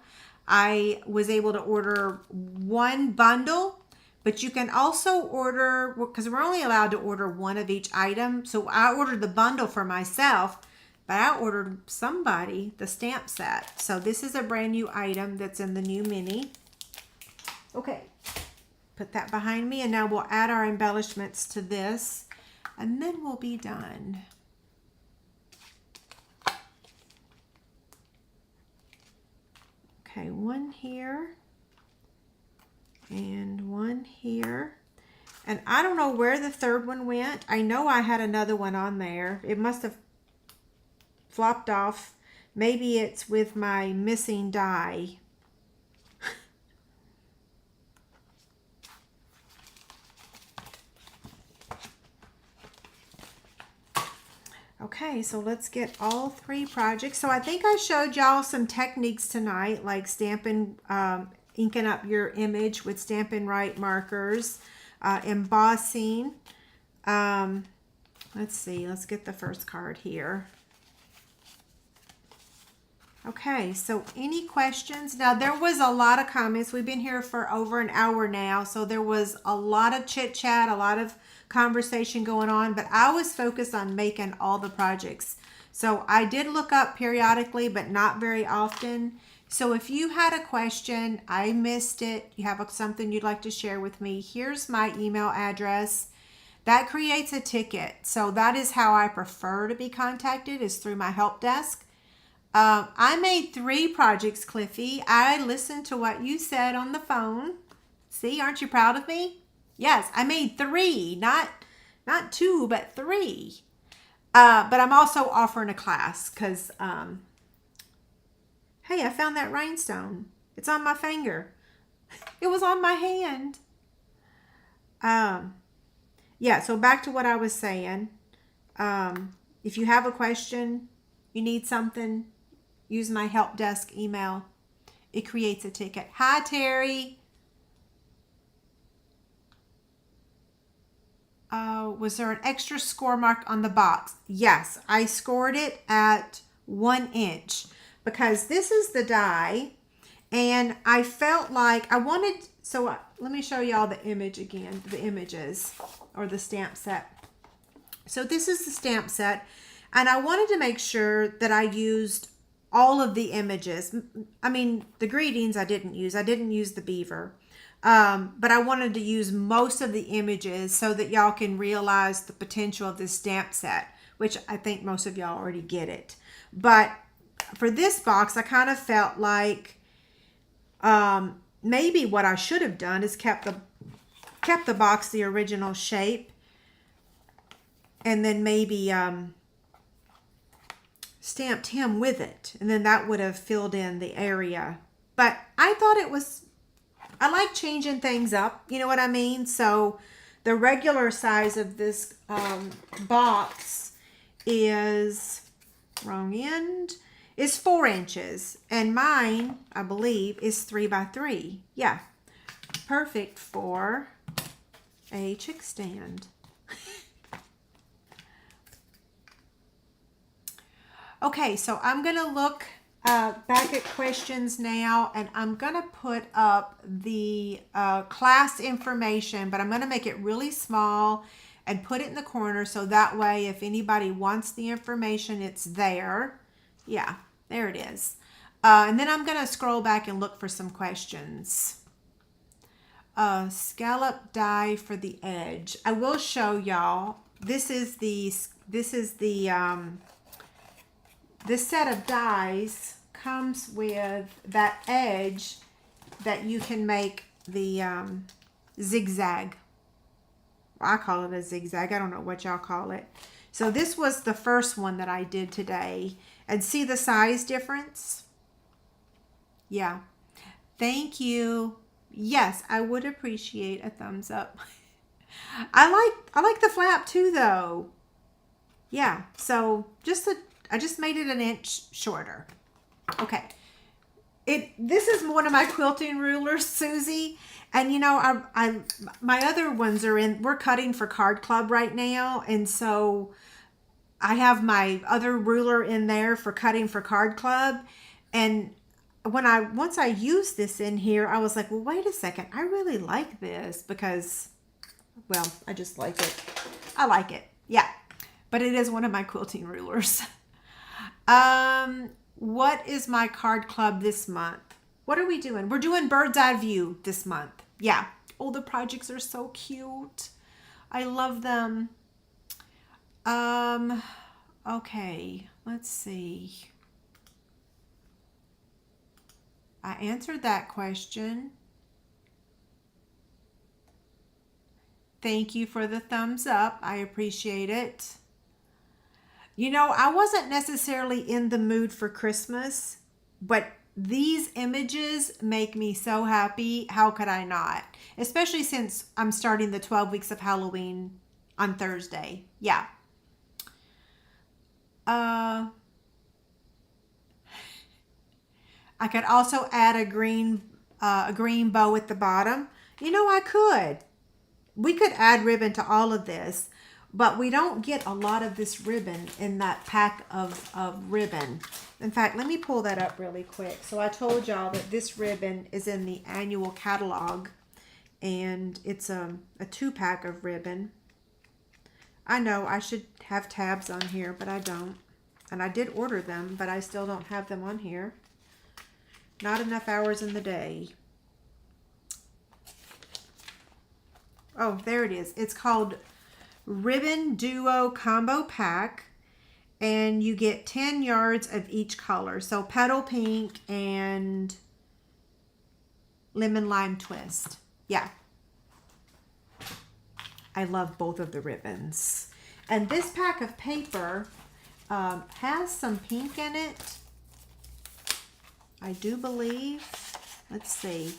I was able to order one bundle But you can also order, because we're only allowed to order one of each item. So I ordered the bundle for myself, but I ordered somebody the stamp set. So this is a brand new item that's in the new mini. Okay, put that behind me, and now we'll add our embellishments to this, and then we'll be done. Okay, one here and one here. And I don't know where the third one went. I know I had another one on there. It must have flopped off. Maybe it's with my missing die. Okay, so let's get all three projects. So I think I showed y'all some techniques tonight, like stamping, inking up your image with Stampin' Right markers, embossing. Let's see, let's get the first card here. Okay, so any questions? Now, there was a lot of comments. We've been here for over an hour now, so there was a lot of chit chat, a lot of conversation going on, but I was focused on making all the projects. So I did look up periodically, but not very often. So if you had a question, I missed it, you have something you'd like to share with me, here's my email address. That creates a ticket. So that is how I prefer to be contacted, is through my help desk. I made 3 projects, Cliffy. I listened to what you said on the phone. See, aren't you proud of me? Yes, I made 3, not 2, but 3. But I'm also offering a class because, hey, I found that rhinestone. It's on my finger. It was on my hand. Yeah, so back to what I was saying. If you have a question, you need something, use my help desk email. It creates a ticket. Hi, Terry. Was there an extra score mark on the box? Yes, I scored it at 1 inch because this is the die, and I felt like I wanted, so let me show y'all the image again, the images, or the stamp set. So this is the stamp set, and I wanted to make sure that I used all of the images. I mean, the greetings I didn't use the beaver. But I wanted to use most of the images so that y'all can realize the potential of this stamp set, which I think most of y'all already get it. But for this box, I kind of felt like maybe what I should have done is kept the box the original shape, and then maybe stamped him with it, and then that would have filled in the area. But I thought I like changing things up, you know what I mean? So the regular size of this box is, wrong end, is 4 inches. And mine, I believe, is 3 by 3. Yeah, perfect for a chick stand. Okay, so I'm going to look back at questions now, and I'm going to put up the class information, but I'm going to make it really small and put it in the corner so that way if anybody wants the information, it's there. Yeah, there it is. And then I'm going to scroll back and look for some questions. Scallop die for the edge. I will show y'all. This set of dies comes with that edge that you can make the zigzag. I call it a zigzag. I don't know what y'all call it. So this was the first one that I did today. And see the size difference? Yeah. Thank you. Yes, I would appreciate a thumbs up. I like the flap too, though. Yeah, so I just made it 1 inch shorter. Okay. This is one of my quilting rulers, Susie. And you know, my other ones we're cutting for Card Club right now. And so I have my other ruler in there for cutting for Card Club. And once I used this in here, I was like, well, wait a second. I really like this because, well, I just like it. I like it. Yeah. But it is one of my quilting rulers. What is my card club this month? What are we doing? We're doing Bird's Eye View this month. Yeah. Oh, the projects are so cute. I love them. Okay. Let's see. I answered that question. Thank you for the thumbs up. I appreciate it. You know, I wasn't necessarily in the mood for Christmas, but these images make me so happy. How could I not? Especially since I'm starting the 12 weeks of Halloween on Thursday. Yeah. I could also add a green bow at the bottom. You know, I could. We could add ribbon to all of this, but we don't get a lot of this ribbon in that pack of ribbon. In fact, let me pull that up really quick. So I told y'all that this ribbon is in the annual catalog, and it's a 2-pack of ribbon. I know I should have tabs on here, but I don't. And I did order them, but I still don't have them on here. Not enough hours in the day. Oh, there it is. It's called Ribbon Duo Combo Pack, and you get 10 yards of each color. So petal pink and lemon lime twist. Yeah. I love both of the ribbons. And this pack of paper has some pink in it. I do believe. Let's see.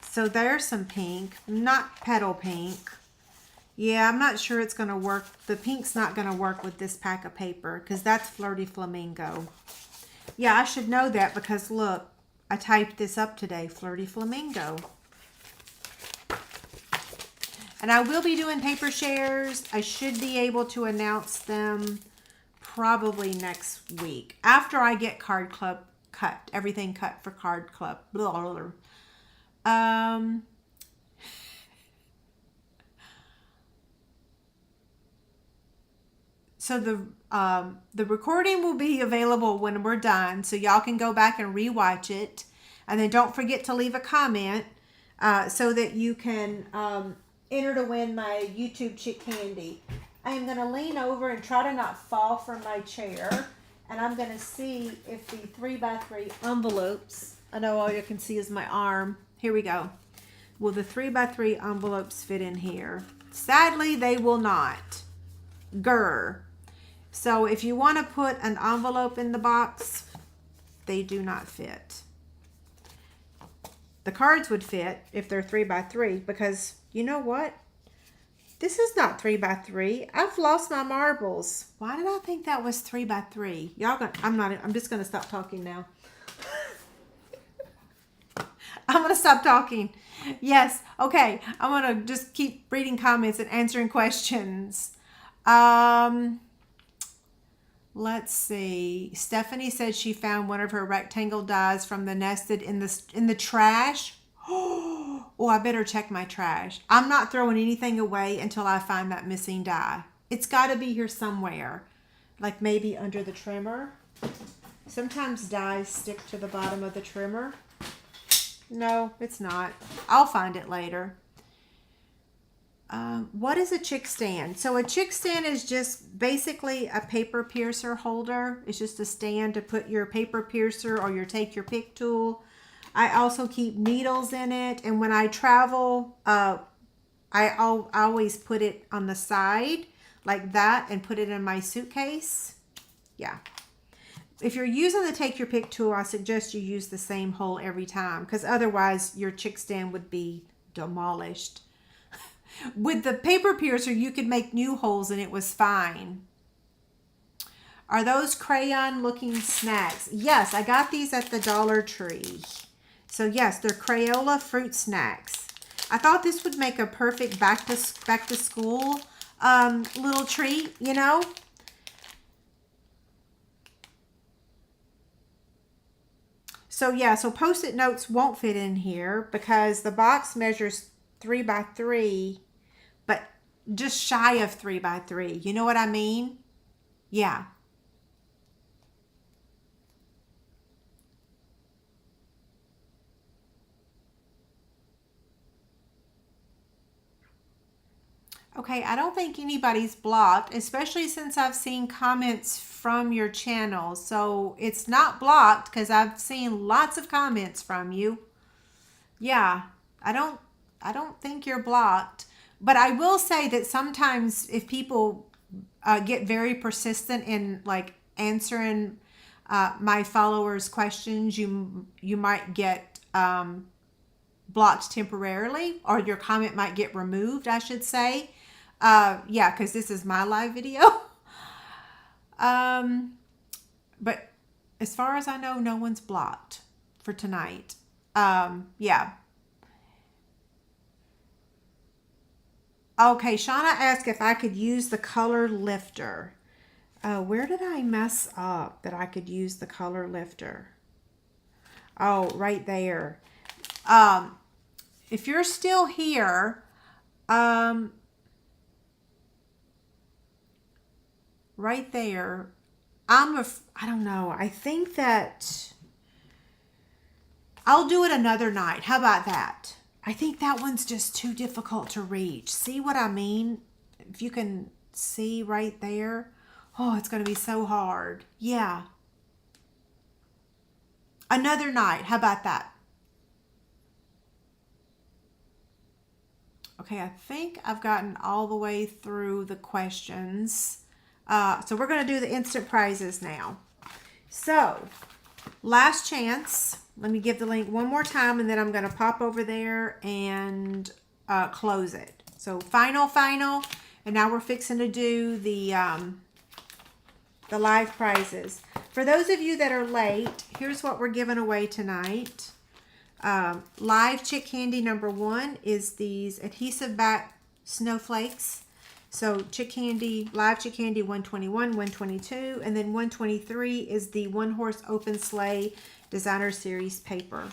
So there's some pink, not petal pink. Yeah, I'm not sure it's going to work. The pink's not going to work with this pack of paper because that's Flirty Flamingo. Yeah, I should know that because look, I typed this up today, Flirty Flamingo. And I will be doing paper shares. I should be able to announce them probably next week after I get Card Club cut, everything cut for Card Club. Blah, blah, blah. So the recording will be available when we're done, so y'all can go back and rewatch it, and then don't forget to leave a comment so that you can enter to win my YouTube Chick Candy. I am going to lean over and try to not fall from my chair, and I'm going to see if the 3x3 envelopes, I know all you can see is my arm. Here we go. Will the 3x3 envelopes fit in here? Sadly, they will not. Grr. So if you want to put an envelope in the box, they do not fit. The cards would fit if they're 3x3 because you know what? This is not 3x3. I've lost my marbles. Why did I think that was 3x3? I'm just gonna stop talking now. I'm gonna stop talking. Yes, okay. I'm gonna just keep reading comments and answering questions. Let's see. Stephanie said she found one of her rectangle dies from the nested in the trash. Oh, I better check my trash. I'm not throwing anything away until I find that missing die. It's got to be here somewhere, like maybe under the trimmer. Sometimes dies stick to the bottom of the trimmer. No, it's not. I'll find it later. What is a chick stand? So a chick stand is just basically a paper piercer holder. It's just a stand to put your paper piercer or take your pick tool. I also keep needles in it, and when I travel, I always put it on the side like that and put it in my suitcase. Yeah. If you're using the take your pick tool, I suggest you use the same hole every time because otherwise your chick stand would be demolished. With the paper piercer, you could make new holes and it was fine. Are those crayon looking snacks? Yes, I got these at the Dollar Tree. So yes, they're Crayola fruit snacks. I thought this would make a perfect back to school little treat, you know. So yeah, so Post-it notes won't fit in here because the box measures 3 by 3, but just shy of 3 by 3. You know what I mean? Yeah. Okay, I don't think anybody's blocked, especially since I've seen comments from your channel. So it's not blocked because I've seen lots of comments from you. Yeah, I don't I don't think you're blocked. But I will say that sometimes if people get very persistent in like answering my followers' questions, you might get blocked temporarily, or your comment might get removed, I should say. Yeah, because this is my live video. um, but as far as I know, no one's blocked for tonight. Yeah. Okay, Shauna asked if I could use the color lifter. Where did I mess up that I could use the color lifter? Oh, right there. Um, if you're still here, um, right there, I don't know. I think that I'll do it another night. How about that? I think that one's just too difficult to reach. See what I mean? If you can see right there. Oh, it's going to be so hard. Yeah. Another night. How about that? Okay, I think I've gotten all the way through the questions. So we're going to do the instant prizes now. So, last chance. Let me give the link one more time, and then I'm going to pop over there and close it. So, final, and now we're fixing to do the live prizes. For those of you that are late, here's what we're giving away tonight. Live Chick Candy number 1 is these adhesive back snowflakes. So Chick Candy, Live Chick Candy 121, 122, and then 123 is the One Horse Open Sleigh Designer Series paper.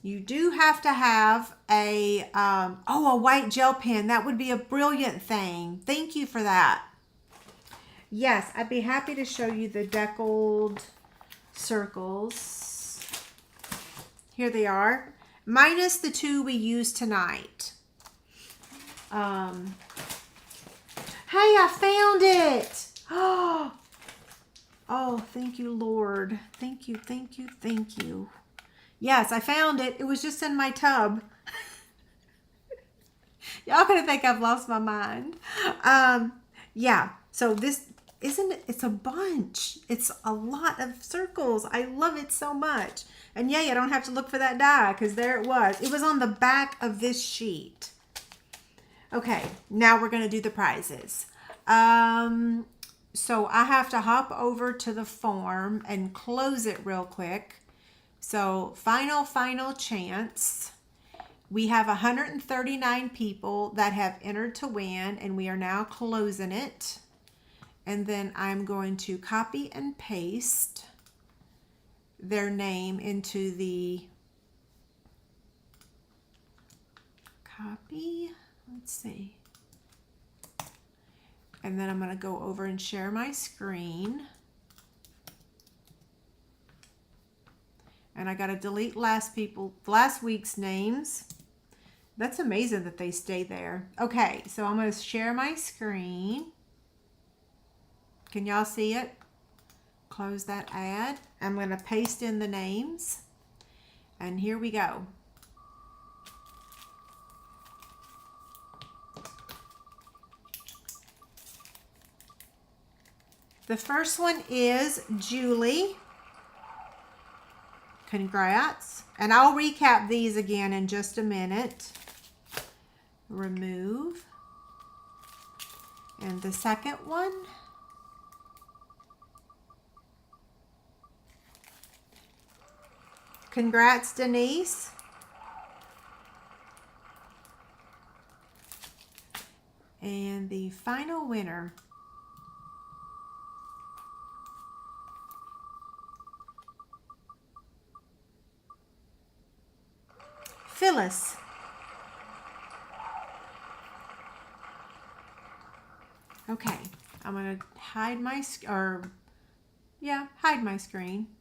You do have to have a white gel pen. That would be a brilliant thing. Thank you for that. Yes, I'd be happy to show you the deckled circles. Here they are, minus the 2 we used tonight. Hey, I found it. Oh, thank you, Lord. Thank you, thank you, thank you. Yes, I found it. It was just in my tub. Y'all gonna think I've lost my mind. Yeah, so this isn't it? It's a bunch. It's a lot of circles. I love it so much. And yeah, I don't have to look for that die because there it was. It was on the back of this sheet. Okay, now we're going to do the prizes. So I have to hop over to the form and close it real quick. So final chance. We have 139 people that have entered to win, and we are now closing it. And then I'm going to copy and paste their name into the copy. Let's see. And then I'm going to go over and share my screen. And I got to delete last week's names. That's amazing that they stay there. Okay, so I'm going to share my screen. Can y'all see it? Close that ad. I'm going to paste in the names. And here we go. The first one is Julie. Congrats. And I'll recap these again in just a minute. Remove. And the second one. Congrats, Denise. And the final winner. Phyllis. Okay, I'm going to hide my screen.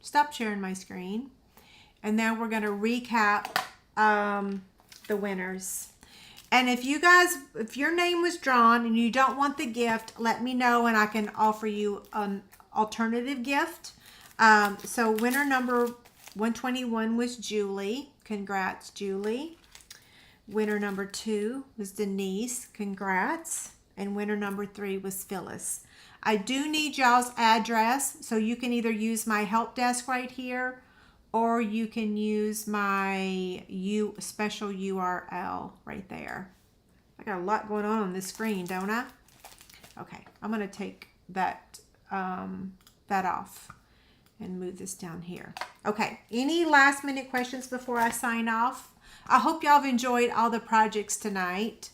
Stop sharing my screen. And now we're going to recap the winners. And if your name was drawn and you don't want the gift, let me know and I can offer you an alternative gift. So winner number 121 was Julie. Congrats, Julie. Winner number 2 was Denise. Congrats. And winner number 3 was Phyllis. I do need y'all's address, so you can either use my help desk right here, or you can use my special URL right there. I got a lot going on this screen, don't I? Okay, I'm going to take that off and move this down here. Okay, any last minute questions before I sign off? I hope y'all have enjoyed all the projects tonight.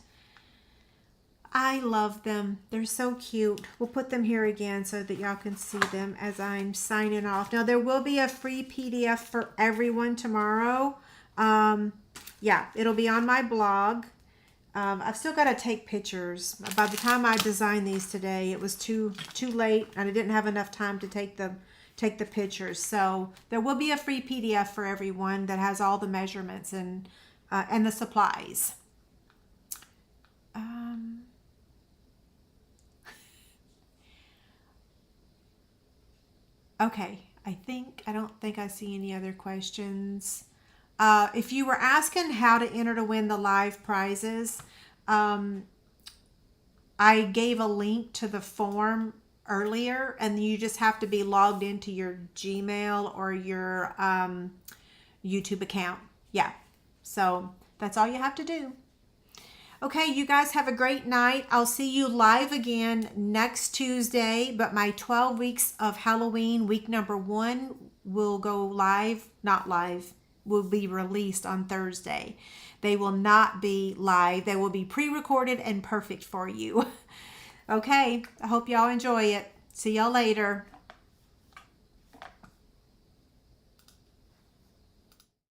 I love them. They're so cute. We'll put them here again so that y'all can see them as I'm signing off. Now, there will be a free PDF for everyone tomorrow. Yeah, it'll be on my blog. I've still got to take pictures. By the time I designed these today, it was too late, and I didn't have enough time to take the pictures. So there will be a free PDF for everyone that has all the measurements and the supplies. Okay, I don't think I see any other questions. If you were asking how to enter to win the live prizes, I gave a link to the form earlier, and you just have to be logged into your Gmail or your YouTube account. Yeah, so that's all you have to do. Okay, you guys have a great night. I'll see you live again next Tuesday, but my 12 weeks of Halloween, week number 1, will go live, will be released on Thursday. They will not be live. They will be pre-recorded and perfect for you. Okay, I hope y'all enjoy it. See y'all later.